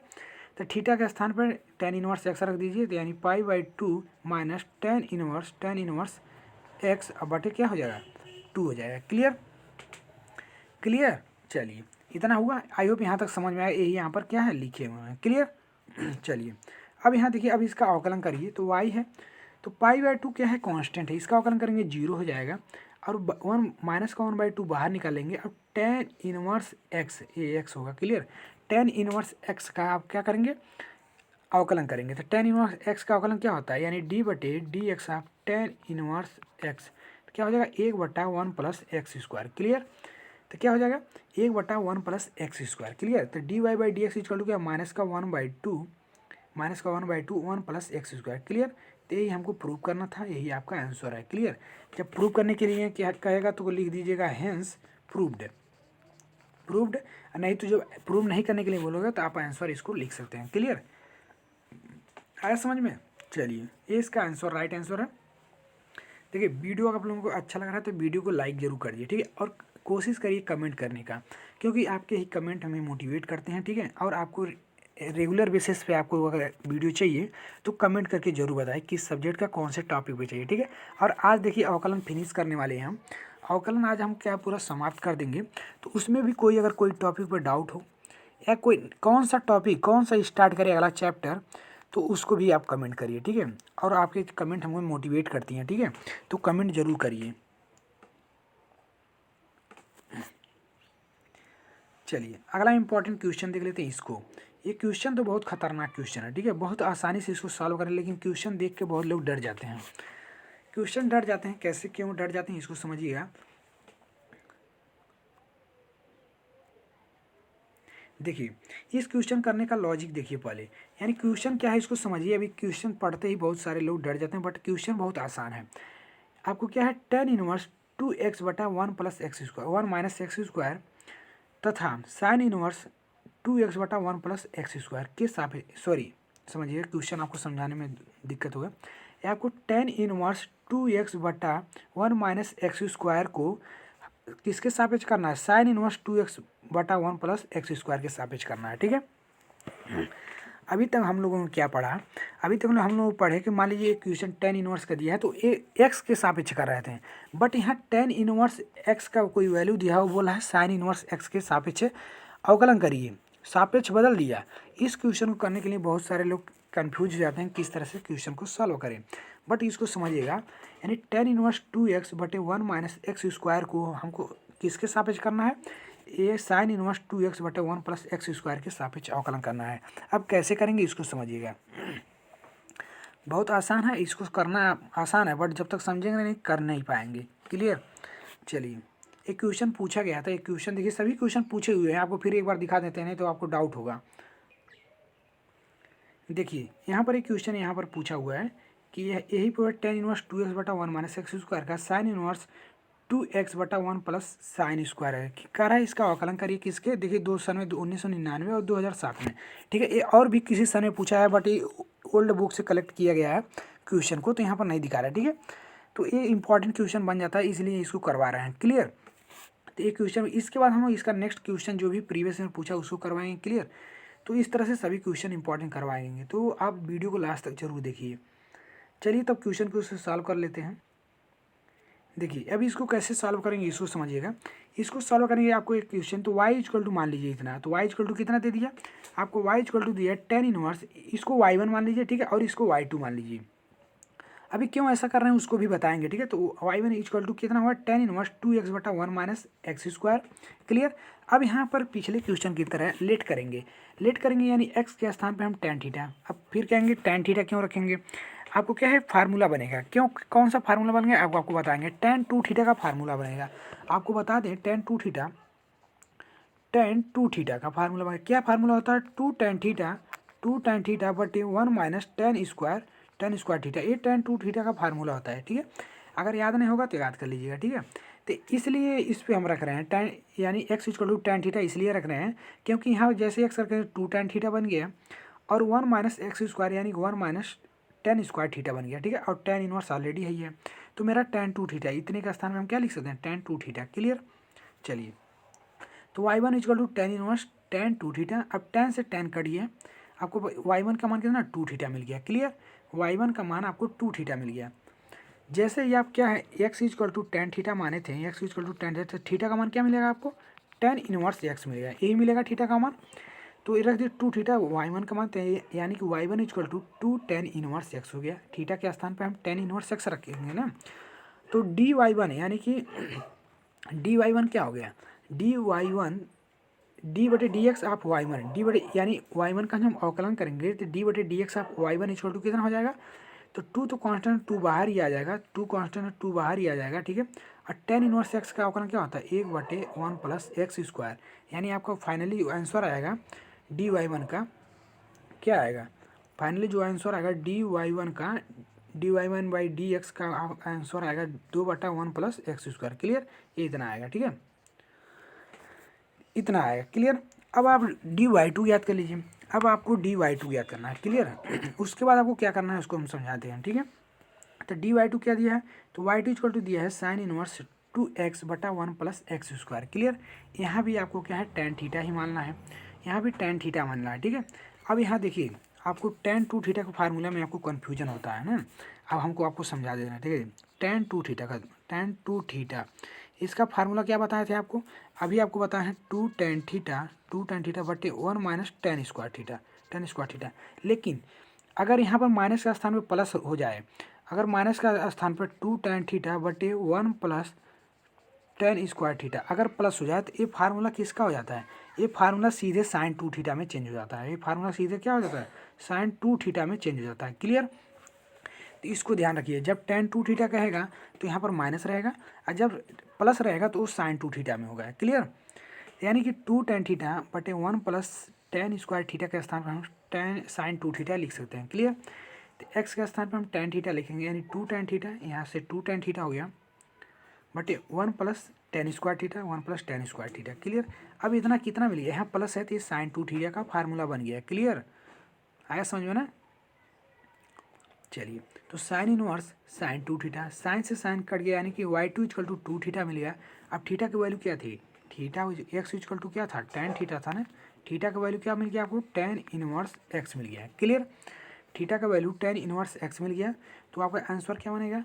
A: तो थीटा के स्थान पर टेन इनवर्स एक्स रख दीजिए, तो यानी pi by 2 minus ten inverse x अब बटे क्या हो जाएगा 2 हो जाएगा। क्लियर। क्लियर। चलिए इतना हुआ, आई होप यहाँ तक समझ में आया, यही यहाँ पर क्या है लिखे हुए हैं। क्लियर। चलिए अब यहाँ देखिए, अब इसका अवकलन करिए तो y है तो पाई बाई 2 क्या है कांस्टेंट है, इसका अवकलन करेंगे 0 हो जाएगा और 1 माइनस का 1/2 बाहर निकालेंगे और टेन इनवर्स एक्स ये एक्स होगा। क्लियर। टेन इनवर्स एक्स का आप क्या करेंगे अवकलन करेंगे, तो टेन इनवर्स एक्स का अवकलन क्या होता है, यानी डी बटे D x of ten inverse x क्या हो जाएगा 1/1 प्लस एक्स स्क्वायर। क्लियर। तो क्या हो जाएगा 1/1 प्लस एक्स स्क्वायर। क्लियर। तो D Y by D x equal to क्या माइनस का 1/2 माइनस का 1/2 1 प्लस एक्स स्क्वायर। क्लियर। तो यही हमको प्रूव करना था, यही आपका आंसर है। क्लियर। जब प्रूव करने के लिए क्या कहेगा तो लिख दीजिएगा हेंस प्रूव्ड। प्रूव्ड। नहीं तो जब प्रूव नहीं करने के लिए बोलोगे तो आप आंसर इसको लिख सकते हैं। क्लियर। आया समझ में। चलिए, ये इसका आंसर राइट आंसर है। देखिए, वीडियो अगर आप लोगों को अच्छा लग रहा है तो वीडियो को लाइक जरूर करिए, ठीक है। और कोशिश करिए कमेंट करने का, क्योंकि आपके ही कमेंट हमें मोटिवेट करते हैं, ठीक है। और आपको रेगुलर बेसिस पे आपको अगर वीडियो चाहिए तो कमेंट करके जरूर बताएं किस सब्जेक्ट का कौन से टॉपिक पे चाहिए, ठीक है। और आज देखिए अवकलन फिनिश करने वाले हैं हम। अवकलन आज हम क्या पूरा समाप्त कर देंगे। तो उसमें भी कोई अगर कोई टॉपिक पर डाउट हो या कोई कौन सा टॉपिक कौन सा स्टार्ट करे अगला चैप्टर, तो उसको भी आप कमेंट करिए, ठीक है। और आपके कमेंट हमको मोटिवेट करती हैं, ठीक है। तो कमेंट जरूर करिए। चलिए, अगला इंपॉर्टेंट क्वेश्चन देख लेते हैं इसको। ये क्वेश्चन तो बहुत खतरनाक क्वेश्चन है, ठीक है। बहुत आसानी से इसको सॉल्व करें, लेकिन क्वेश्चन देख के बहुत लोग डर जाते हैं। क्वेश्चन डर जाते हैं, कैसे क्यों डर जाते हैं इसको समझिएगा। देखिए, इस क्वेश्चन करने का लॉजिक देखिए पहले, यानी क्वेश्चन क्या है इसको समझिए। अभी क्वेश्चन पढ़ते ही बहुत सारे लोग डर जाते हैं, बट क्वेश्चन बहुत आसान है। आपको क्या है, tan इनवर्स 2x बटा 1 plus x square 1 minus x square तथा साइन इनवर्स 2x बटा 1 प्लस एक्स स्क्वायर के सापेक्ष, सॉरी समझिए क्वेश्चन आपको समझाने में दिक्कत होगा। ये आपको tan इनवर्स 2x बटा 1 माइनस एक्स स्क्वायर को किसके सापेक्ष करना है, साइन इनवर्स 2x बटा 1 प्लस एक्स स्क्वायर के सापेक्ष करना है, ठीक है। अभी तक हम लोगों ने क्या पढ़ा, अभी तक हम लोग पढ़े कि मान लीजिए क्वेश्चन tan इनवर्स का दिया है तो एक्स के सापेक्ष कर रहे थे, बट यहाँ tan इनवर्स एक्स का कोई वैल्यू दिया है, वो बोला है साइन इनवर्स एक्स के सापेक्ष अवकलन करिए, सापेक्ष बदल दिया। इस क्वेश्चन को करने के लिए बहुत सारे लोग कन्फ्यूज हो जाते हैं किस तरह से क्वेश्चन को सॉल्व करें, बट इसको समझिएगा। यानी tan इनवर्स 2x बटे 1 माइनस एक्स स्क्वायर को हमको किसके सापेक्ष करना है, ये साइन इनवर्स 2x बटे 1 प्लस एक्स स्क्वायर के सापेक्ष अवकलन करना है। अब कैसे करेंगे इसको समझिएगा। बहुत आसान है, इसको करना आसान है, बट जब तक समझेंगे नहीं कर नहीं पाएंगे। क्लियर। चलिए, एक क्वेश्चन पूछा गया था, एक क्वेश्चन देखिए, सभी क्वेश्चन पूछे हुए हैं, आपको फिर एक बार दिखा देते हैं, नहीं तो आपको डाउट होगा। देखिए, यहाँ पर एक क्वेश्चन यहाँ पर पूछा हुआ है कि यही पर tan इनवर्स 2x बटा 1 माइनस एक्स स्क्वायर का साइन इनवर्स 2x बटा 1 प्लस साइन स्क्वायर है, कह रहा है इसका अवकलन करिए किसके। देखिए 2 सन में 1999 और 2007 में, ठीक है। ये और भी किसी सन में पूछा है, बट ये ओल्ड बुक से कलेक्ट किया गया है क्वेश्चन को, तो यहाँ पर नहीं दिखा रहा है, ठीक है। तो ये इंपॉर्टेंट क्वेश्चन बन जाता है, इसलिए इसको करवा रहे हैं। क्लियर। तो ये क्वेश्चन, इसके बाद हम इसका नेक्स्ट क्वेश्चन जो भी प्रीवियस में पूछा उसको करवाएंगे। क्लियर। तो इस तरह से सभी क्वेश्चन इंपॉर्टेंट करवाएंगे, तो आप वीडियो को लास्ट तक जरूर देखिए। चलिए, तब क्वेश्चन को सॉल्व कर लेते हैं। देखिए, अभी इसको कैसे सॉल्व करेंगे इसको समझिएगा। इसको सॉल्व करेंगे, आपको एक क्वेश्चन तो y इक्वल टू मान लीजिए इतना, तो y इक्वल टू कितना दे दिया आपको, y इक्वल टू दिया tan इनवर्स, इसको y1 मान लीजिए, ठीक है, और इसको y2 मान लीजिए। अभी क्यों ऐसा कर रहे हैं उसको भी बताएंगे, ठीक है। तो y1 इक्वल टू कितना हुआ, tan इनवर्स 2x बटा 1 माइनस एक्स स्क्वायर। क्लियर। अब यहाँ पर पिछले क्वेश्चन की तरह लेट करेंगे, यानी x के स्थान पर हम tan थीटा, अब फिर कहेंगे tan थीटा क्यों रखेंगे, आपको क्या है फार्मूला बनेगा, क्यों कौन सा फार्मूला बनेगा आपको बताएंगे। tan 2 थीटा का फार्मूला बनेगा, आपको बता दें tan 2 थीटा का फार्मूला बनेगा। क्या फार्मूला होता है, 2 tan थीटा बटे 1 माइनस tan स्क्वायर थीटा, ये tan 2 थीटा का फार्मूला होता है, ठीक है। अगर याद नहीं होगा तो याद कर लीजिएगा, ठीक है। तो इसलिए इस पे हम रख रहे हैं tan, यानी x equal to tan theta इसलिए रख रहे हैं क्योंकि यहाँ जैसे x रखें 2 tan थीटा बन गया, और 1 माइनस एक्स स्क्वायर यानी 1 माइनस tan स्क्वायर थीटा बन गया, ठीक है। और tan इनवर्स ऑलरेडी है, तो मेरा tan 2 थीटा, इतने का स्थान में हम क्या लिख सकते हैं, tan 2 थीटा। क्लियर। चलिए, तो y1 equal to tan inverse tan 2 theta, अब tan से tan कटिए, आपको y1 का मान कितना 2 थीटा मिल गया। क्लियर। y1 का मान आपको 2 थीटा मिल गया। जैसे ही आप क्या है x equal to tan theta माने थे, x equal to tan theta का मान क्या मिलेगा आपको, tan इनवर्स x मिलेगा, यही मिलेगा थीटा का मान। तो रख दिए 2 थीटा y1 का मान, यानी कि y1 equal to 2 tan inverse x हो गया। थीटा के स्थान पे हम tan इनवर्स x रखेंगे ना, तो dy1 यानी कि dy1 क्या हो गया, dy1 d बटे डी एक्स आप y1 डी बटे, यानी y1 का हम अवकलन करेंगे तो d बटे डी एक्स आप y1 इक्वल टू कितना हो जाएगा, तो 2 तो कांस्टेंट 2 बाहर ही आ जाएगा, 2 कांस्टेंट 2 बाहर ही आ जाएगा, ठीक है। और tan इनवर्स x का अवकलन क्या होता है, 1 बटे 1 प्लस एक्स स्क्वायर, यानी आपका फाइनली आंसर आएगा dy1 का क्या आएगा फाइनली जो आंसर आएगा d Y one by D x का आंसर आएगा 2/1 प्लस एक्स स्क्वायर। क्लियर, ये इतना आएगा। ठीक है, इतना आएगा। क्लियर, अब आप डी वाई टू याद कर लीजिए। अब आपको डी वाई टू याद करना है। क्लियर, उसके बाद आपको क्या करना है उसको हम समझाते हैं। ठीक है, तो डी वाई टू क्या दिया है, तो वाई टू इक्वल टू दिया है sine inverse 2x/1 plus x square. Clear, यहाँ भी आपको क्या है टेन थीटा ही मानना है, यहाँ भी टेन थीटा मानना है। ठीक है, अब यहाँ देखिए आपको टेन टू थीटा के फार्मूला में आपको कन्फ्यूजन होता है ना, अब हमको आपको समझा देना है। ठीक है, टेन टू थीटा इसका फार्मूला क्या बताए थे आपको, अभी आपको बताया है टू टेन थीटा बटे 1 माइनस टेन स्क्वायर थीटा। लेकिन अगर यहाँ पर माइनस का स्थान पर प्लस हो जाए, अगर माइनस का स्थान पर टू टेन थीटा बटे 1 प्लस टेन स्क्वायर थीटा अगर प्लस हो जाए तो ये फार्मूला किसका हो जाता है, ये फार्मूला सीधे साइन टू थीटा में चेंज हो जाता है। ये फार्मूला सीधे क्या हो जाता है, साइन टू थीटा में चेंज हो जाता है। क्लियर, तो इसको ध्यान रखिए, जब टेन टू थीटा कहेगा तो यहाँ पर माइनस रहेगा, और जब प्लस रहेगा तो वो साइन टू थीटा में होगा। क्लियर, यानी कि टू टेन थीटा बटे 1 प्लस टेन स्क्वायर थीटा के स्थान पर हम टेन साइन टू थीटा लिख सकते हैं। क्लियर, तो एक्स के स्थान पर हम टेन थीटा लिखेंगे, यानी टू टेन थीटा, यहाँ से टू टेन थीटा हो गया बटे 1 plus ten square theta. Clear, अब इतना कितना मिल गया, यहाँ प्लस है तो ये साइन टू थीटा का फार्मूला बन गया। क्लियर, आया समझ में ना। चलिए, तो sine inverse sine two theta, sine से साइन कट गया, यानी कि Y two equal to two theta मिल गया। अब थीटा की वैल्यू क्या थी, थीटा एक्स इक्वल टू क्या था, टेन थीटा था ना, थीटा का वैल्यू क्या मिल गया आपको, टेन इनवर्स एक्स मिल गया। क्लियर, थीटा का वैल्यू टेन इनवर्स एक्स मिल गया, तो आपका आंसर क्या बनेगा,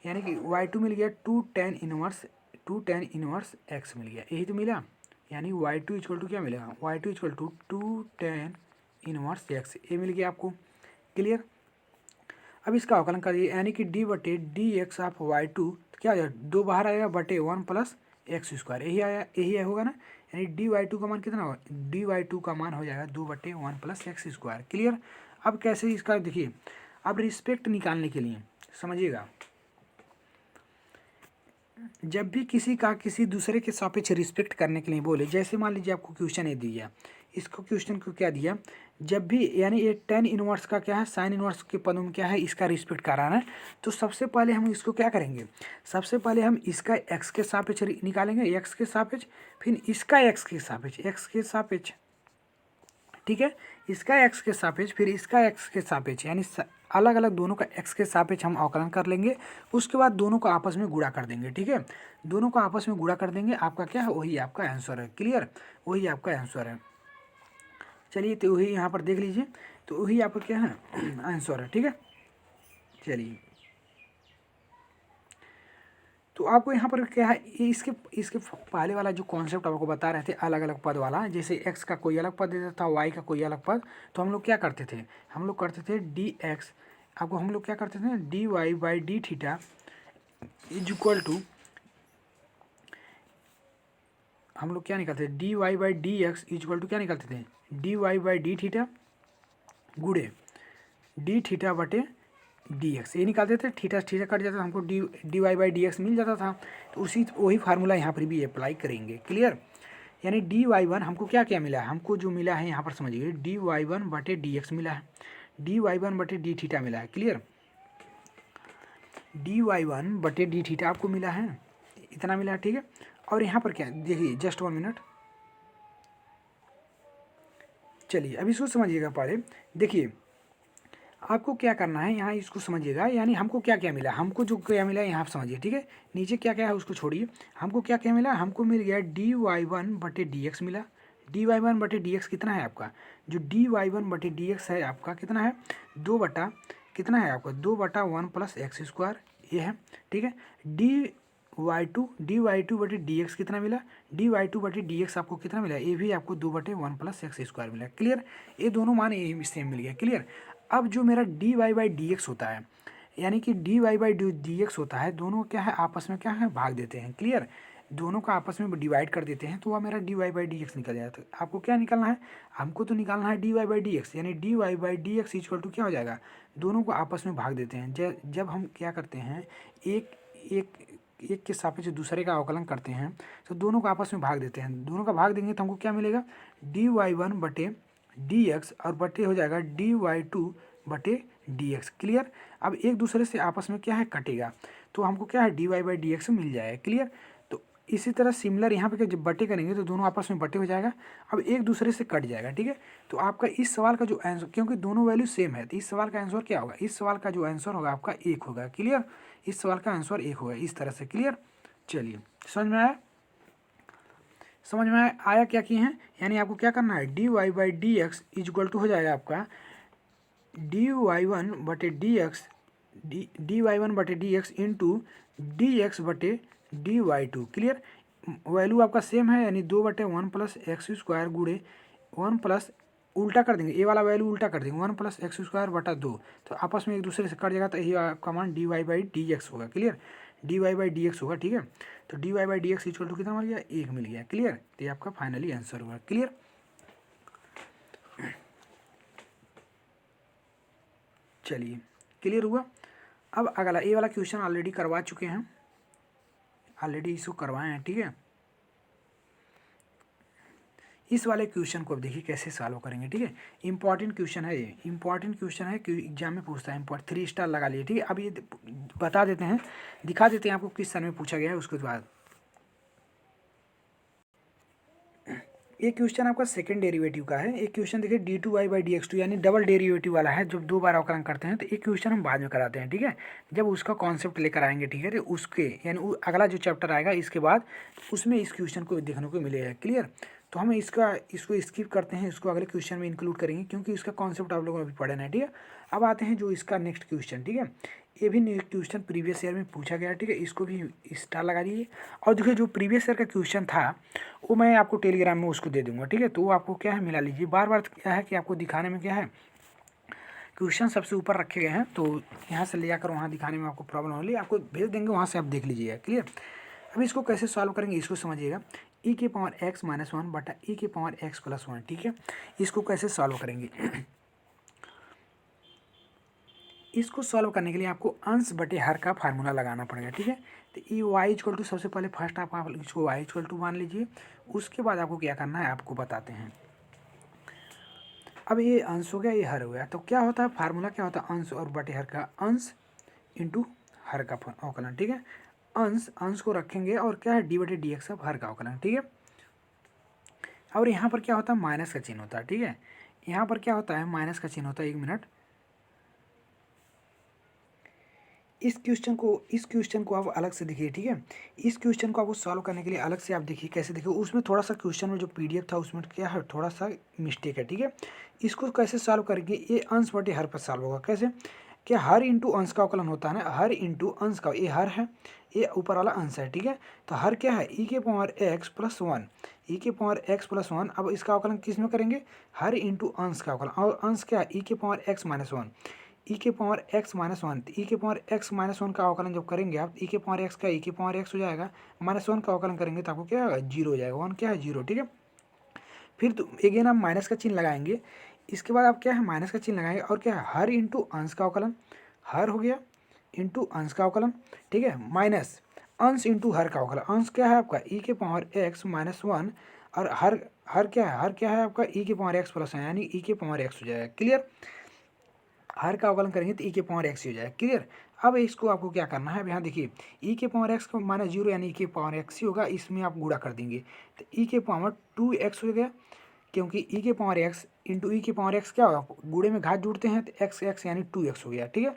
A: यानी कि वाई टू मिल गया टू टेन इनवर्स एक्स मिल गया, यही तो मिला। यानी वाई टू इक्वल टू क्या मिलेगा, y two equal to two tan inverse x, ये मिल गया आपको। क्लियर, अब इसका अवकलन करिए, यानी कि डी बटे D x of y two क्या हो जाएगा, दो बाहर आएगा बटे 1 प्लस एक्स स्क्वायर, यही आया, यही होगा ना। यानी डी वाई टू का मान कितना होगा, डी वाई टू का मान हो जाएगा 2/1 प्लस एक्स स्क्वायर। क्लियर, अब कैसे इसका देखिए, अब रिस्पेक्ट निकालने के लिए समझिएगा, जब भी किसी का किसी दूसरे के सापेक्ष रिस्पेक्ट करने के लिए बोले, जैसे मान लीजिए आपको क्वेश्चन ये दिया, इसको क्वेश्चन को क्या दिया, जब भी यानी ये टेन इनवर्स का क्या है, साइन इनवर्स के पदों में क्या है, इसका रिस्पेक्ट कराना है, तो सबसे पहले हम इसको क्या करेंगे, सबसे पहले हम इसका एक्स के सापेक्ष निकालेंगे, एक्स के सापेक्ष, फिर इसका एक्स के सापेक्ष, ठीक है, इसका एक्स के सापेक्ष, फिर इसका एक्स के सापेक्ष, यानी अलग अलग दोनों का एक्स के सापेक्ष हम अवकलन कर लेंगे। उसके बाद दोनों को आपस में गुणा कर देंगे। ठीक है, दोनों को आपस में गुणा कर देंगे, आपका क्या है, वही आपका आंसर है। क्लियर, वही आपका आंसर है। चलिए, तो वही यहाँ पर देख लीजिए, तो वही आपका क्या है आंसर है। ठीक है, चलिए, तो आपको यहाँ पर क्या है, ये इसके पहले वाला जो कॉन्सेप्ट आपको बता रहे थे, अलग अलग पद वाला, जैसे एक्स का कोई अलग पद देता था, वाई का कोई अलग पद, तो हम लोग क्या करते थे, हम लोग करते थे डी एक्स, आपको हम लोग क्या करते थे, D Y by D theta is equal to, हम लोग क्या निकालते थे, D Y by D X is equal to क्या निकालते थे, D Y by D theta गुड़े डी थीटा बटे डी एक्स, ये निकालते थे, थीटा कट जाता था, हमको D Y by D X मिल जाता था। तो वही फार्मूला यहाँ पर भी अप्लाई करेंगे। क्लियर, यानी डी वाई वन हमको क्या क्या मिला है, हमको जो मिला है यहाँ पर समझिए, डी वाई वन बटे डी एक्स मिला है, डी वाई वन बटे डी थीटा मिला है। क्लियर, डी वाई वन बटे डी थीटा आपको मिला है, इतना मिला है। ठीक है, और यहाँ पर क्या देखिए, जस्ट 1 मिनट, चलिए अभी इसको समझिएगा। पहले देखिए आपको क्या करना है, यहाँ इसको समझिएगा, यानी हमको क्या क्या मिला, हमको जो क्या मिला है यहाँ आप समझिए। ठीक है, नीचे क्या क्या है उसको छोड़िए, हमको क्या क्या मिला, हमको मिल गया डी वाई वन बटे डी एक्स मिला। डी वाई वन बटे डी एक्स कितना है आपका, जो डी वाई वन बटे डी एक्स है आपका कितना है, कितना है आपका 2/1 प्लस एक्स स्क्वायर, ये है। ठीक है, डी वाई टू बटे डी एक्स कितना मिला, डी वाई टू बटे डी एक्स आपको कितना मिला, ये भी आपको 2/1 प्लस एक्स स्क्वायर मिला। क्लियर, ये दोनों मान ये सेम मिल गया। क्लियर, अब जो मेरा d Y by D x होता है, यानी कि d Y by D x होता है, दोनों क्या है आपस में क्या है भाग देते हैं। क्लियर, दोनों का आपस में डिवाइड कर देते हैं, तो वह मेरा d Y by D x निकल जाता है। आपको क्या निकालना है, हमको तो निकालना है D Y by D X, यानी D Y by D x equal to क्या हो जाएगा, दोनों को आपस में भाग देते हैं। जब हम क्या करते हैं, एक के सापेक्ष दूसरे का अवकलन करते हैं, तो दोनों को आपस में भाग देते हैं। दोनों का भाग देंगे तो हमको क्या मिलेगा, डी वाई वन बटे डी एक्स और बटे हो जाएगा डी वाई टू बटे डी एक्स। क्लियर। अब एक दूसरे से आपस में क्या है कटेगा, तो हमको क्या है D Y by D X मिल जाएगा। क्लियर। तो इसी तरह सिमिलर यहाँ पे जब बटे करेंगे तो दोनों आपस में बटे हो जाएगा, अब एक दूसरे से कट जाएगा। ठीक है। तो आपका इस सवाल का जो आंसर, क्योंकि दोनों वैल्यू सेम है, तो इस सवाल का आंसर क्या होगा, इस सवाल का जो आंसर होगा आपका एक होगा। क्लियर। इस सवाल का आंसर एक होगा इस तरह से। क्लियर। चलिए समझ में आया, समझ में आया क्या किए हैं, यानी आपको क्या करना है, D Y by D X is equal to हो जाएगा आपका डी वाई वन बटे D X, D Y one बटे D X into D x बटे D Y two. Clear. Value आपका सेम है, यानी 2/1 प्लस एक्स स्क्वायर गुड़े 1 प्लस उल्टा कर देंगे, ए वाला वैल्यू उल्टा कर देंगे 1 प्लस एक्स स्क्वायर बटा 2, तो आपस में एक दूसरे से कट जाएगा, तो यही आपका मान D Y by D X होगा। Clear. D Y by D X होगा। ठीक है। तो D Y by D x equal to कितना मिल गया, 1 मिल गया। क्लियर। तो ये आपका फाइनली आंसर होगा। क्लियर। चलिए क्लियर हुआ। अब अगला ये वाला क्वेश्चन ऑलरेडी करवा चुके हैं, ऑलरेडी इसको करवाए हैं। ठीक है। इस वाले क्वेश्चन को अब देखिए कैसे सॉल्व करेंगे। ठीक है। इंपॉर्टेंट क्वेश्चन है ये, इंपॉर्टेंट क्वेश्चन है कि एग्जाम में पूछता है, 3 स्टार लगा लिए। ठीक है। अब ये बता देते हैं, दिखा देते हैं आपको किस सन में पूछा गया है। उसके बाद एक क्वेश्चन आपका सेकंड डेरिवेटिव का है। एक क्वेश्चन देखिए d two y by D x two, यानी डबल डेरिवेटिव वाला है, जब 2 बार अवकलन करते हैं। तो एक क्वेश्चन हम बाद में कराते हैं। ठीक है। जब उसका कॉन्सेप्ट लेकर आएंगे। ठीक है। तो उसके यानी अगला जो चैप्टर आएगा इसके बाद उसमें इस क्वेश्चन को देखने को मिलेगा। क्लियर। तो हम इसको स्किप करते हैं, इसको अगले क्वेश्चन में इंक्लूड करेंगे, क्योंकि इसका कॉन्सेप्ट आप लोगों ने अभी पढ़े ना। ठीक है। अब आते हैं जो इसका नेक्स्ट क्वेश्चन। ठीक है। ये भी नेक्स्ट क्वेश्चन प्रीवियस ईयर में पूछा गया। ठीक है। इसको भी स्टार लगा दीजिए। और देखिए जो प्रीवियस ईयर का क्वेश्चन था वो मैं आपको टेलीग्राम में उसको दे दूंगा। ठीक है। तो वो आपको क्या है मिला लीजिए। बार बार क्या है कि आपको दिखाने में क्या है, क्वेश्चन सबसे ऊपर रखे गए हैं, तो यहाँ से ले जाकर वहाँ दिखाने में आपको प्रॉब्लम हो रही है, आपको भेज देंगे, वहाँ से आप देख लीजिएगा। क्लियर। अब इसको कैसे सॉल्व करेंगे इसको समझिएगा। ई के पावर एक्स माइनस 1 बटा ई के पावर एक्स प्लस 1। ठीक है। इसको कैसे सॉल्व करेंगे, इसको सॉल्व करने के लिए आपको अंश बटे हर का फार्मूला लगाना पड़ेगा। ठीक है। तो ई वाई इक्वल टू, सबसे पहले फर्स्ट आप इसको वाई इक्वल टू मान लीजिए। उसके बाद आपको क्या करना है आपको बताते हैं। अब ये अंश हो गया, ये हर हो गया, तो क्या होता है फार्मूला, क्या होता है अंश और बटे हर का, अंश इंटू हर का अवकलन। ठीक है। अंश को रखेंगे और क्या है डी बटे डी एक्स ऑफ हर का अवकलन। ठीक है। और यहाँ पर क्या होता है माइनस का चिन्ह होता है। ठीक है। यहाँ पर क्या होता है माइनस का चिन्ह होता है। 1 मिनट, इस क्वेश्चन को आप अलग से देखिए। ठीक है। इस क्वेश्चन को आपको सॉल्व करने के लिए अलग से आप देखिए कैसे देखिए। उसमें थोड़ा सा क्वेश्चन में जो पीडीएफ था उसमें क्या है थोड़ा सा मिस्टेक है। ठीक है। इसको कैसे सॉल्व करेंगे, ये अंश बटे हर पर सॉल्व होगा। कैसे, क्या हर इंटू अंश का अवकलन होता है ना, हर इंटू अंश का, ये हर है, ये ऊपर वाला अंश है। ठीक है। तो हर क्या है ई के पावर एक्स प्लस 1, ई के पावर एक्स प्लस 1। अब इसका अवकलन किस में करेंगे, हर इंटू अंश का अवकलन, और अंश क्या है ई के पावर एक्स माइनस 1, ई के पावर एक्स माइनस 1। ई के पावर एक्स माइनस 1 का अवकलन जब करेंगे आप, ई के पावर एक्स का ई के पावर एक्स हो जाएगा, माइनस 1 का अवकलन करेंगे तो आपको क्या होगा 0 हो जाएगा। 1 क्या है 0। ठीक है। फिर तो अगेन आप माइनस का चिन्ह लगाएंगे, इसके बाद आप क्या है माइनस का चिन्ह लगाएंगे, और क्या है हर इंटू अंश का अवकलन, हर हो गया इंटू अंश का अवकलन। ठीक है। माइनस अंश इंटू हर का अवकलन, अंश क्या है आपका ई के पावर एक्स माइनस 1, और हर क्या है, हर क्या है आपका ई के पावर एक्स प्लस 1, यानी ई के पावर एक्स हो जाएगा। क्लियर। हर का अवकलन करेंगे तो ई के पावर एक्स हो जाएगा। क्लियर। अब इसको आपको क्या करना है, अब यहाँ देखिए ई के पावर एक्स को माइनस 0 यानी ई के पावर एक्स ही होगा, इसमें आप गुणा कर देंगे तो ई के पावर 2x हो गया, क्योंकि ई के पावर एक्स इंटू ई के पावर एक्स क्या होगा, गुणे में घात जुड़ते हैं तो एक्स एक्स यानी 2x हो गया। ठीक है।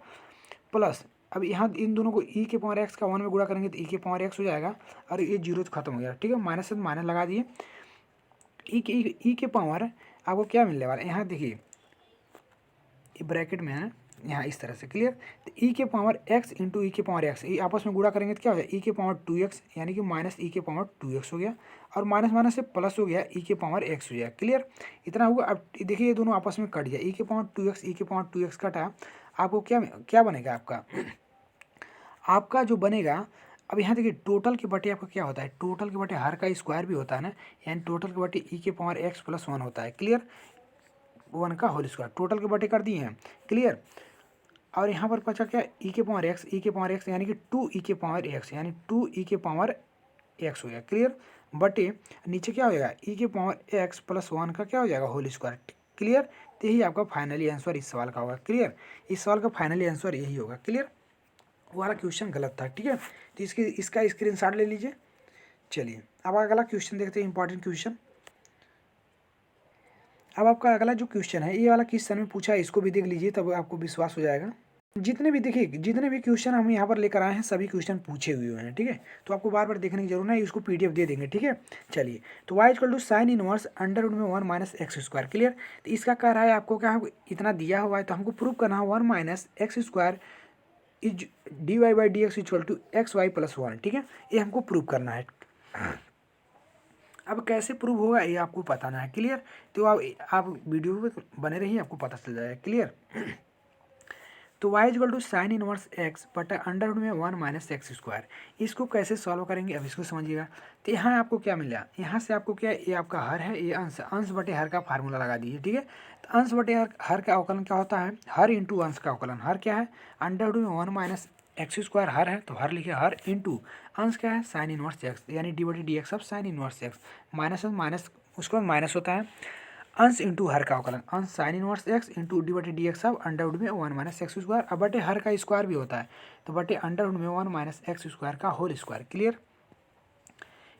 A: प्लस अब यहाँ इन दोनों को ई के पावर एक्स का 1 में गुणा करेंगे तो ई के पावर एक्स हो जाएगा, और ये 0 तो खत्म हो गया। ठीक है। माइनस से माइनस लगा दिए, ई के पावर आपको क्या मिलने वाला है, यहाँ देखिए ब्रैकेट में है यहाँ इस तरह से। क्लियर। तो ई के पावर एक्स इंटू ई के पावर एक्स, ये आपस में गुणा करेंगे तो क्या हो जाएगा ई के पावर 2x, यानी कि माइनस ई के पावर 2x हो गया, और माइनस माइनस से प्लस हो गया ई के पावर x हो जाएगा। क्लियर। इतना हुआ। अब देखिए ये दोनों आपस में कट गया, ई के पावर 2x ई के पावर 2x कटा, आपको क्या क्या बनेगा आपका जो बनेगा, अब यहाँ देखिए टोटल के बटे आपका क्या होता है, टोटल के बटे हर का स्क्वायर भी होता है ना, यानी टोटल के बटे ई के पावर एक्स प्लस 1 होता है। क्लियर। 1 का होल स्क्वायर टोटल के बटे कर दिए हैं। क्लियर। और यहाँ पर बचा क्या ई के पावर एक्स यानी कि 2 ई के पावर एक्स, यानी 2 ई के पावर एक्स हो गया। क्लियर। बटे नीचे क्या हो जाएगा ई के पावर एक्स प्लस 1 का क्या हो जाएगा होल स्क्वायर। क्लियर। तो यही आपका फाइनली आंसर इस सवाल का होगा। क्लियर, इस सवाल का फाइनली आंसर यही होगा। क्लियर, वो वाला क्वेश्चन गलत था। ठीक है, तो इसका स्क्रीनशॉट ले लीजिए। चलिए अब अगला क्वेश्चन देखते हैं, इंपॉर्टेंट क्वेश्चन। अब आपका अगला जो क्वेश्चन है, ये वाला क्वेश्चन में पूछा है, इसको भी देख लीजिए तब आपको विश्वास हो जाएगा। जितने भी देखिए, जितने भी क्वेश्चन हम यहाँ पर लेकर आए हैं सभी क्वेश्चन पूछे हुए हैं। ठीक है, तो आपको बार बार देखने की जरूरत नहीं, इसको पीडीएफ दे देंगे। ठीक है, चलिए तो y equal to sine inverse under root में 1 माइनस एक्स स्क्वायर। क्लियर, तो इसका कह रहा है आपको क्या, इतना दिया हुआ है तो हमको प्रूव करना है 1 minus x square is d Y by D x equal to x y plus 1। ठीक है, ये हमको प्रूव करना है। अब कैसे प्रूव होगा ये आपको बताना है। क्लियर, तो आप वीडियो में बने रहिए, आपको पता चल जाएगा। क्लियर, तो y equal to sine inverse x बटा अंडर रूट में 1 माइनस एक्स स्क्वायर। इसको कैसे सॉल्व करेंगे अब इसको समझिएगा। तो यहाँ आपको क्या मिल रहा है, यहाँ से आपको क्या, ये आपका हर है, ये अंश, अंश बटे हर का फार्मूला लगा दीजिए। ठीक है, तो अंश बटे हर का अवकलन क्या होता है, हर इंटू अंश का अवकलन। हर क्या है, अंडर रूट में 1 माइनस एक्स स्क्वायर हर है, तो हर लिखे हर इंटू अंश क्या है, साइन इनवर्स एक्स, यानी डी बटे D x of sine inverse x. Minus minus उसके बाद माइनस होता है, अंश इंटू हर का अवकलन, अंश sign inverse x into D बटे डी एक्स अब अंडर रूट में 1 माइनस एक्स स्क्वायर। अब बटे हर का स्क्वायर भी होता है, तो बटे अंडर रूट में 1 माइनस एक्स स्क्वायर का होल स्क्वायर। क्लियर,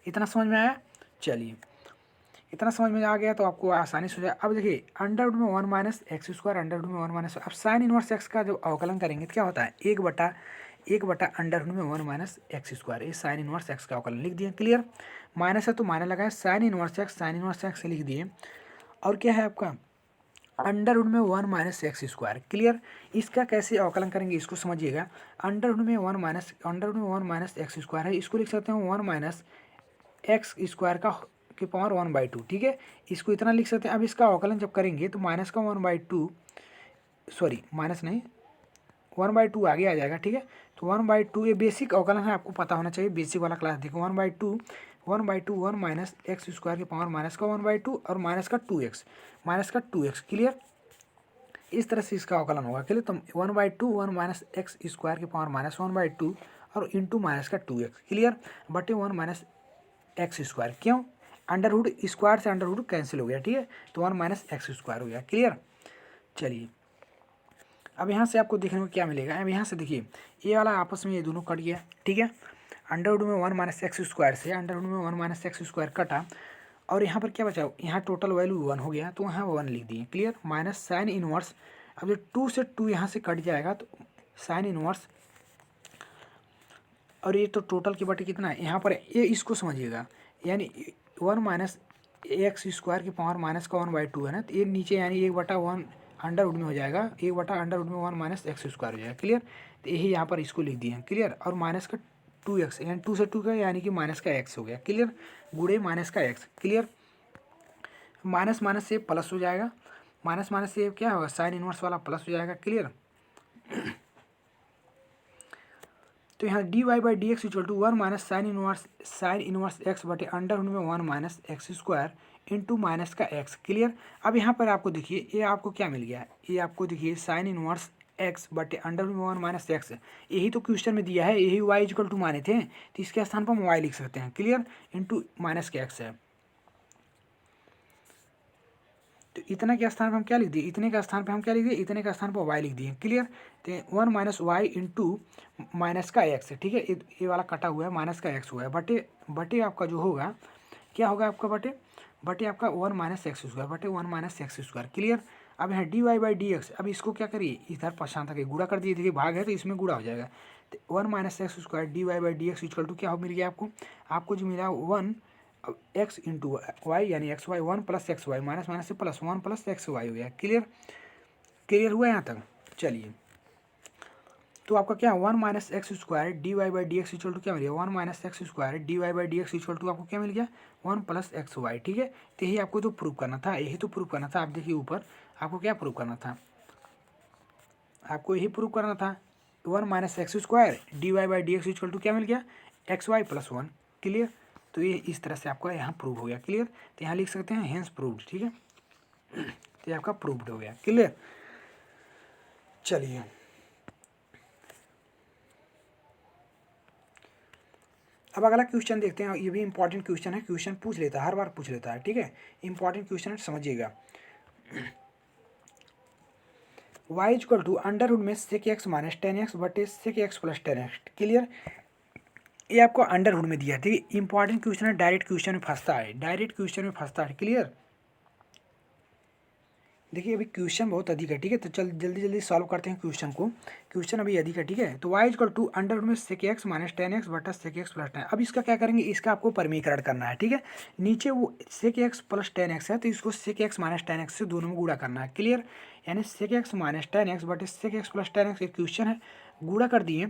A: इतना समझ में आया। चलिए इतना समझ में आ गया तो आपको आसानी से हो जाए। अब देखिए अंडर रूट में 1 minus x square, under root में 1 माइनस, अब साइन इनवर्स एक्स का जब अवकलन करेंगे तो क्या होता है, एक बटा अंडर रूट में 1 माइनस एक्स स्क्वायर, ये साइन इनवर्स एक्स का अवकलन लिख दिए। क्लियर, माइनस है तो माइनस लगाए, साइन इनवर्स एक्स लिख दिए। और क्या है आपका अंडर रूट में 1 माइनस एक्स स्क्वायर। क्लियर, इसका कैसे अवकलन करेंगे इसको समझिएगा। अंडर रूट में 1 माइनस एक्स स्क्वायर है, इसको लिख सकते हैं 1 माइनस एक्स स्क्वायर का के पावर 1/2। ठीक है, इसको इतना लिख सकते हैं। अब इसका अवकलन जब करेंगे तो माइनस का 1/2, सॉरी माइनस नहीं 1/2 आगे आ जाएगा। ठीक है, तो 1/2 ये बेसिक अवकलन है, आपको पता होना चाहिए, बेसिक वाला क्लास देखो। 1/2 1 माइनस एक्स स्क्वायर के पावर माइनस का 1/2 और माइनस का 2x। क्लियर, इस तरह से इसका अवकलन होगा। क्लियर, तो 1/2 1 माइनस एक्स स्क्वायर के पावर माइनस 1/2 और इंटू माइनस का 2x। क्लियर, बटे 1 माइनस एक्स स्क्वायर, क्यों, अंडर रूट स्क्वायर से अंडर रूट कैंसिल हो गया। ठीक है, तो 1 माइनस एक्स स्क्वायर हो गया। क्लियर, चलिए अब यहाँ से आपको देखने को क्या मिलेगा। अब यहाँ से देखिए ये वाला आपस में ये दोनों कट गया। ठीक है, अंडर रूट में 1 माइनस एक्स स्क्वायर से अंडर रूट में 1 माइनस एक्स स्क्वायर कटा, और यहाँ पर क्या बचा, यहाँ टोटल वैल्यू 1 हो गया, तो वहाँ 1 लिख दिए। क्लियर, माइनस साइन इनवर्स, अब जो 2 से 2 यहाँ से कट जाएगा तो साइन इनवर्स, और ये तो टोटल की बटे कितना है, यहाँ पर ये इसको समझिएगा, यानी 1 माइनस एक्स स्क्वायर की पावर माइनस का 1/2 है ना, तो ये नीचे यानी 1/1 अंडर रूट में हो जाएगा, 1/अंडर रूट में 1 माइनस एक्स स्क्वायर हो जाएगा। क्लियर, तो यही यहाँ पर इसको लिख दिए हैं। क्लियर, और माइनस का 2x, यानी 2 से 2 का यानी कि माइनस का x हो गया। क्लियर, गुड़े माइनस का x। क्लियर, माइनस माइनस से प्लस हो जाएगा, माइनस माइनस से क्या होगा, साइन इनवर्स वाला प्लस हो जाएगा। क्लियर, तो यहाँ d Y by D x equal to 1 minus sine inverse x बटे अंडर रूट में 1 minus x square into minus का x। क्लियर, अब यहाँ पर आपको देखिए ये आपको क्या मिल गया है, ये आपको देखिए साइन इनवर्स एक्स बटे अंडर रूट में 1 माइनस एक्स, यही तो क्वेश्चन में दिया है, यही y इक्वल टू माने थे, तो इसके स्थान पर हम y लिख सकते हैं। क्लियर, इंटू माइनस का x है, तो इतना के स्थान पर हम क्या लिख दिए, इतने का स्थान पर हम क्या लिख दिए, इतने का स्थान पर y लिख दिए। क्लियर, तो 1 माइनस वाई इंटू माइनस का x। ठीक है, ये वाला कटा हुआ है, माइनस का x हुआ है, बटे आपका जो होगा क्या होगा आपका, बटे आपका 1 माइनस एक्स स्क्वायर बटे 1 माइनस एक्स स्क्वायर। क्लियर, अब यहाँ d Y by D x, अब इसको क्या करिए, इधर पछान तक गुड़ा कर दिए, देखिए भाग है तो इसमें गुड़ा हो जाएगा, तो 1 minus x square d Y by D x equal to क्या हो मिल गया आपको जो मिला 1 एक्स इंटू वाई, यानी x y 1 plus x y, minus minus से प्लस 1 प्लस एक्स वाई हो गया। क्लियर हुआ यहाँ तक। चलिए तो आपका क्या 1 minus x square d Y by D x equal to क्या मिल गया, 1 minus x square d Y by D x equal to आपको क्या मिल गया, 1 प्लस एक्स वाई। ठीक है, तो यही आपको तो प्रूव करना था, यही तो प्रूव करना था। आप देखिए ऊपर आपको क्या प्रूव करना था, आपको यही प्रूव करना था 1 minus x square d Y by D x equal to क्या मिल गया, एक्स वाई प्लस 1। क्लियर, तो ये इस तरह से आपका यहाँ प्रूव हो गया। क्लियर, तो यहाँ लिख सकते हैं हेंस प्रूव्ड। ठीक है, तो ये आपका प्रूव्ड हो गया। क्लियर, चलिए अब अगला क्वेश्चन देखते हैं, ये भी इंपॉर्टेंट क्वेश्चन है, क्वेश्चन पूछ लेता है, हर बार पूछ लेता है। ठीक है, इंपॉर्टेंट क्वेश्चन है, समझिएगा। Y equal to under root में सेक एक्स माइनस 10x बटे सेक एक्स प्लस 10x। क्लियर। ये आपको अंडर रूट में दिया है, ठीक है। इंपॉर्टेंट क्वेश्चन है, डायरेक्ट क्वेश्चन में फंसता है, डायरेक्ट क्वेश्चन में फंसता है। क्लियर। देखिए अभी क्वेश्चन बहुत अधिक है, ठीक है, तो चल जल्दी जल्दी सॉल्व करते हैं क्वेश्चन को। क्वेश्चन अभी अधिक है, ठीक है। तो y equal to under root में सेक एक्स माइनस 10x बटा सेक एक्स प्लस 10। अब इसका क्या करेंगे, इसका आपको परिमीकरण करना है, ठीक है। नीचे वो सेक एक्स प्लस 10x है, तो इसको सेक एक्स माइनस 10x से दोनों में गुणा करना है। क्लियर। यानी सेक एक्स माइनस 10x बटे सेक एक्स प्लस 10x एक क्वेश्चन है, गुणा कर दिए,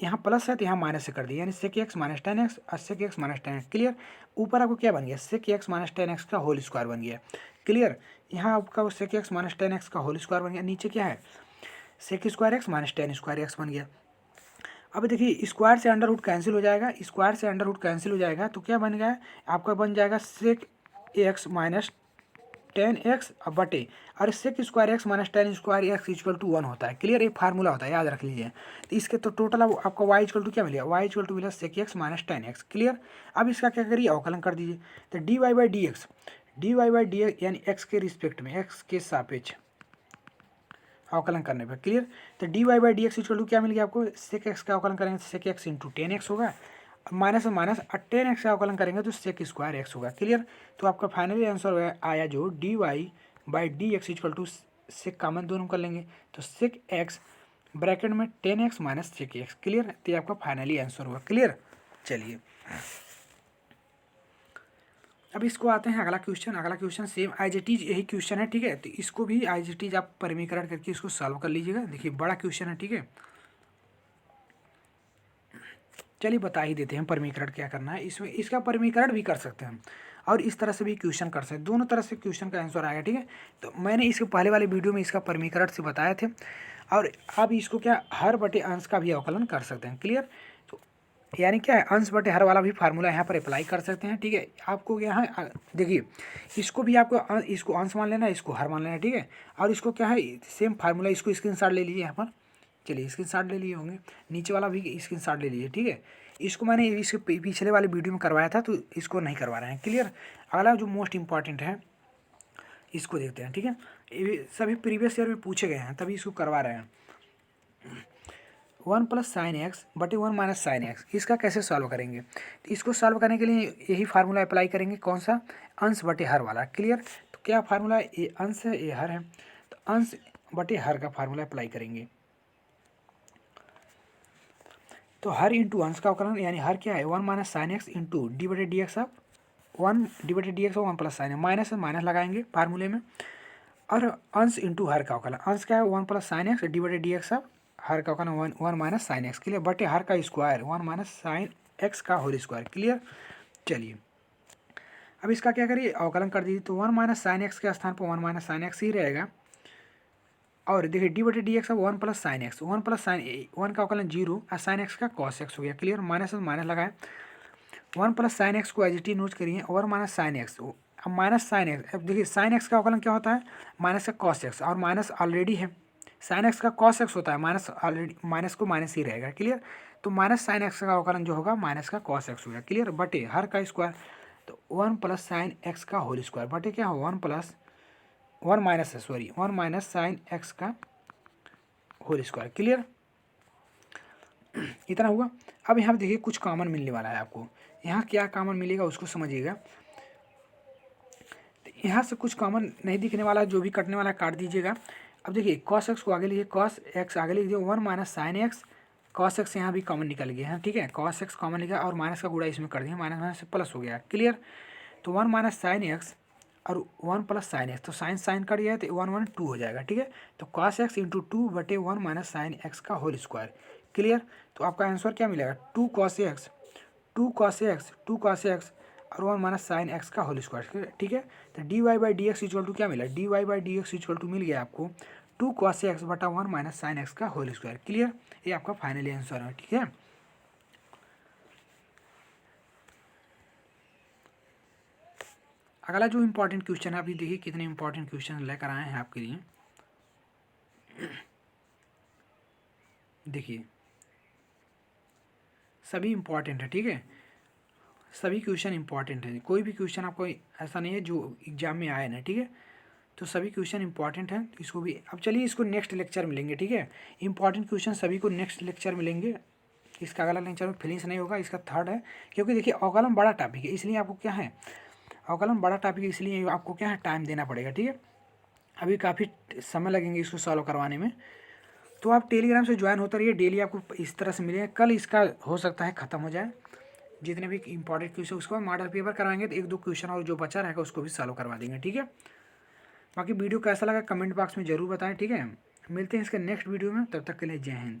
A: यहाँ प्लस है तो यहाँ माइनस से कर दिए, यानी सेक एक्स माइनस 10x और सेक एक्स माइनस 10x। क्लियर। ऊपर आपको क्या बन गया, सेक एक्स माइनस 10x का होल स्क्वायर बन गया। क्लियर। यहाँ आपका सेक एक्स माइनस 10x का होल स्क्वायर बन गया, नीचे क्या है, sec square x minus 10 square x बन गया। अब देखिए स्क्वायर से अंडर रूट कैंसिल हो जाएगा, स्क्वायर से अंडर रूट कैंसिल हो जाएगा, तो क्या बन गया आपका, बन जाएगा सेक एक्स माइनस 10x बटे, और sec square x minus 10 square x equal to 1 होता है। क्लियर। एक फार्मूला होता है, याद रख लीजिए। तो इसके तो टोटल अब आपका y इक्वल टू क्या मिलेगा, y इक्वल टू मिला सेक एक्स माइनस 10x। क्लियर। अब इसका क्या करिए, अवकलन कर दीजिए। तो dy बाई डी एक्स यानी x के रिस्पेक्ट में, x के सापेक्ष अवकलन करने पर। क्लियर। तो dy by D x equal to क्या मिल गया आपको, सेक एक्स का अवकलन करेंगे तो सेक एक्स इंटू 10x होगा, माइनस माइनस 10x का अवकलन करेंगे तो सेक स्क्वायर एक्स होगा। क्लियर। तो आपका फाइनली आंसर आया जो dy by D x equal to sec common दोनों कर लेंगे, तो सेक एक्स ब्रैकेट में 10x minus sec x. Clear. तो ये आपका फाइनली आंसर होगा। क्लियर। चलिए अब इसको आते हैं अगला क्वेश्चन। अगला question same as it is यही क्वेश्चन है, ठीक है। तो इसको भी एज इट इज आप परिमीकरण करके इसको सॉल्व कर लीजिएगा। देखिए बड़ा क्वेश्चन है, ठीक है। चलिए बता ही देते हैं परिमीकरण क्या करना है इसमें। इसका परिमीकरण भी कर सकते हैं और इस तरह से भी क्वेश्चन कर सकते हैं, दोनों तरह से क्वेश्चन का आंसर आएगा, ठीक है। तो मैंने इसके पहले वाले वीडियो में इसका परिमीकरण से बताए थे, और अब इसको क्या हर बटे अंश का भी अवकलन कर सकते हैं। क्लियर। तो यानी क्या है, अंश बटे हर वाला भी फार्मूला यहाँ पर अप्लाई कर सकते हैं, ठीक है। आपको यहाँ देखिए इसको भी आपको इसको अंश मान लेना है, इसको हर मान लेना है, ठीक है। और इसको क्या है, सेम फार्मूला, इसको स्क्रीनशॉट ले लीजिए यहाँ पर। चलिए स्क्रीनशॉट ले लिए होंगे, नीचे वाला भी स्क्रीनशॉट ले लीजिए, ठीक है। इसको मैंने इसके पिछले वाले वीडियो में करवाया था, तो इसको नहीं करवा रहे हैं। क्लियर। अगला जो मोस्ट इंपॉर्टेंट है इसको देखते हैं, ठीक है। ये सभी प्रीवियस ईयर में पूछे गए हैं, तभी इसको करवा रहे हैं। 1 प्लस साइन एक्स बटे 1 माइनस साइन एक्स, इसका कैसे सॉल्व करेंगे, तो इसको सॉल्व करने के लिए यही फार्मूला अप्लाई करेंगे, कौन सा, अंश बटे हर वाला। क्लियर। तो क्या फार्मूला, ये अंश है ये हर है, तो अंश बटे हर का फार्मूला अप्लाई करेंगे। तो हर इंटू अंश का अवकलन, यानी हर क्या है 1 minus sine x into D बटे डी एक्स ऑफ 1 डी बटे डी एक्स और 1 प्लस साइन है, माइनस माइनस लगाएंगे फार्मूले में, और अंश इंटू हर का अवकलन, अंश क्या है 1 प्लस साइन एक्स डी बटे डी एक्स ऑफ हर का अवकलन 1 माइनस साइन एक्स। क्लियर। बटे हर का स्क्वायर 1 माइनस साइन एक्स का होल स्क्वायर। क्लियर। चलिए अब इसका क्या करिए, अवकलन कर दीजिए। तो 1 माइनस साइन एक्स के स्थान पर 1 माइनस साइन एक्स ही रहेगा, और देखिए डी बटे डी एक्स अब 1 plus sine x, 1 plus sign 1 का अवकलन 0 और साइन एक्स का कॉस एक्स हो गया। क्लियर। माइनस माइनस लगाए, 1 प्लस साइन एक्स को एज इट इज नोट करिए, और माइनस साइन एक्स, अब माइनस साइन एक्स, अब देखिए साइन एक्स का अवकलन क्या होता है, माइनस का कॉस एक्स, और माइनस ऑलरेडी है, साइन एक्स का कॉस एक्स होता है, माइनस ऑलरेडी, माइनस को माइनस ही रहेगा। क्लियर। तो माइनस साइन एक्स का अवकलन जो होगा माइनस का कॉस एक्स हो गया। क्लियर। बटे हर का स्क्वायर, तो 1 प्लस साइन एक्स का होल स्क्वायर बटे क्या हो 1 प्लस 1 माइनस है, सॉरी 1 माइनस साइन एक्स का होल स्क्वायर। क्लियर। इतना हुआ। अब यहाँ देखिए कुछ कॉमन मिलने वाला है आपको, यहाँ क्या कॉमन मिलेगा उसको समझिएगा। तो यहाँ से कुछ कॉमन नहीं दिखने वाला है, जो भी कटने वाला है काट दीजिएगा। अब देखिए कॉस एक्स को आगे लीजिए, कॉस एक्स आगे लीजिए, 1 minus sine x, cos x यहाँ भी कॉमन निकल गया है, ठीक है। कॉस एक्स कॉमन निकला और माइनस का गुणा इसमें कर दिया, माइनस माइनस से प्लस हो गया। क्लियर। तो 1 माइनस साइन एक्स और 1 प्लस साइन एक्स, तो साइन साइन कट गया है, तो 1 1 2 हो जाएगा, ठीक है। तो कॉस एक्स इंटू 2 बटे 1 माइनस साइन एक्स का होल स्क्वायर। क्लियर। तो आपका आंसर क्या मिलेगा, 2 cos X, 2 cos X, 2 cos X और 1 माइनस साइन एक्स का होल स्क्वायर। ठीक है। तो D Y by D x equal to क्या मिला, D Y by D x equal to मिल गया आपको 2 कॉस एक्स बटा 1 माइनस साइन एक्स का होल स्क्वायर। क्लियर। ये आपका फाइनली आंसर है, ठीक है। अगला जो इम्पोर्टेंट क्वेश्चन है, अभी देखिए कितने इंपॉर्टेंट क्वेश्चन लेकर आए हैं आपके लिए। देखिए सभी इम्पॉर्टेंट है, ठीक है, सभी क्वेश्चन इंपॉर्टेंट है, कोई भी क्वेश्चन आपको ऐसा नहीं है जो एग्जाम में आए ना, ठीक है। तो सभी क्वेश्चन इंपॉर्टेंट हैं, तो इसको भी अब चलिए इसको नेक्स्ट लेक्चर मिलेंगे, ठीक है। इंपॉर्टेंट क्वेश्चन सभी को नेक्स्ट लेक्चर मिलेंगे। इसका अगला लेक्चर में फिलिंग्स नहीं होगा, इसका थर्ड है, क्योंकि देखिए अवकलन बड़ा टॉपिक है, इसलिए आपको क्या है, अवकलन बड़ा टॉपिक है, इसलिए आपको क्या है, टाइम देना पड़ेगा, ठीक है। अभी काफ़ी समय लगेंगे इसको सॉल्व करवाने में। तो आप टेलीग्राम से ज्वाइन होते रहिए, डेली आपको इस तरह से मिलेगा। कल इसका हो सकता है ख़त्म हो जाए, जितने भी इंपॉर्टेंट क्वेश्चन उसको मॉडल पेपर करवाएंगे, तो एक दो क्वेश्चन और जो बचा रहेगा उसको भी सॉल्व करवा देंगे, ठीक है। बाकी वीडियो कैसा लगा कमेंट बॉक्स में ज़रूर बताएं, ठीक है। मिलते हैं इसके नेक्स्ट वीडियो में, तब तक के लिए जय हिंद।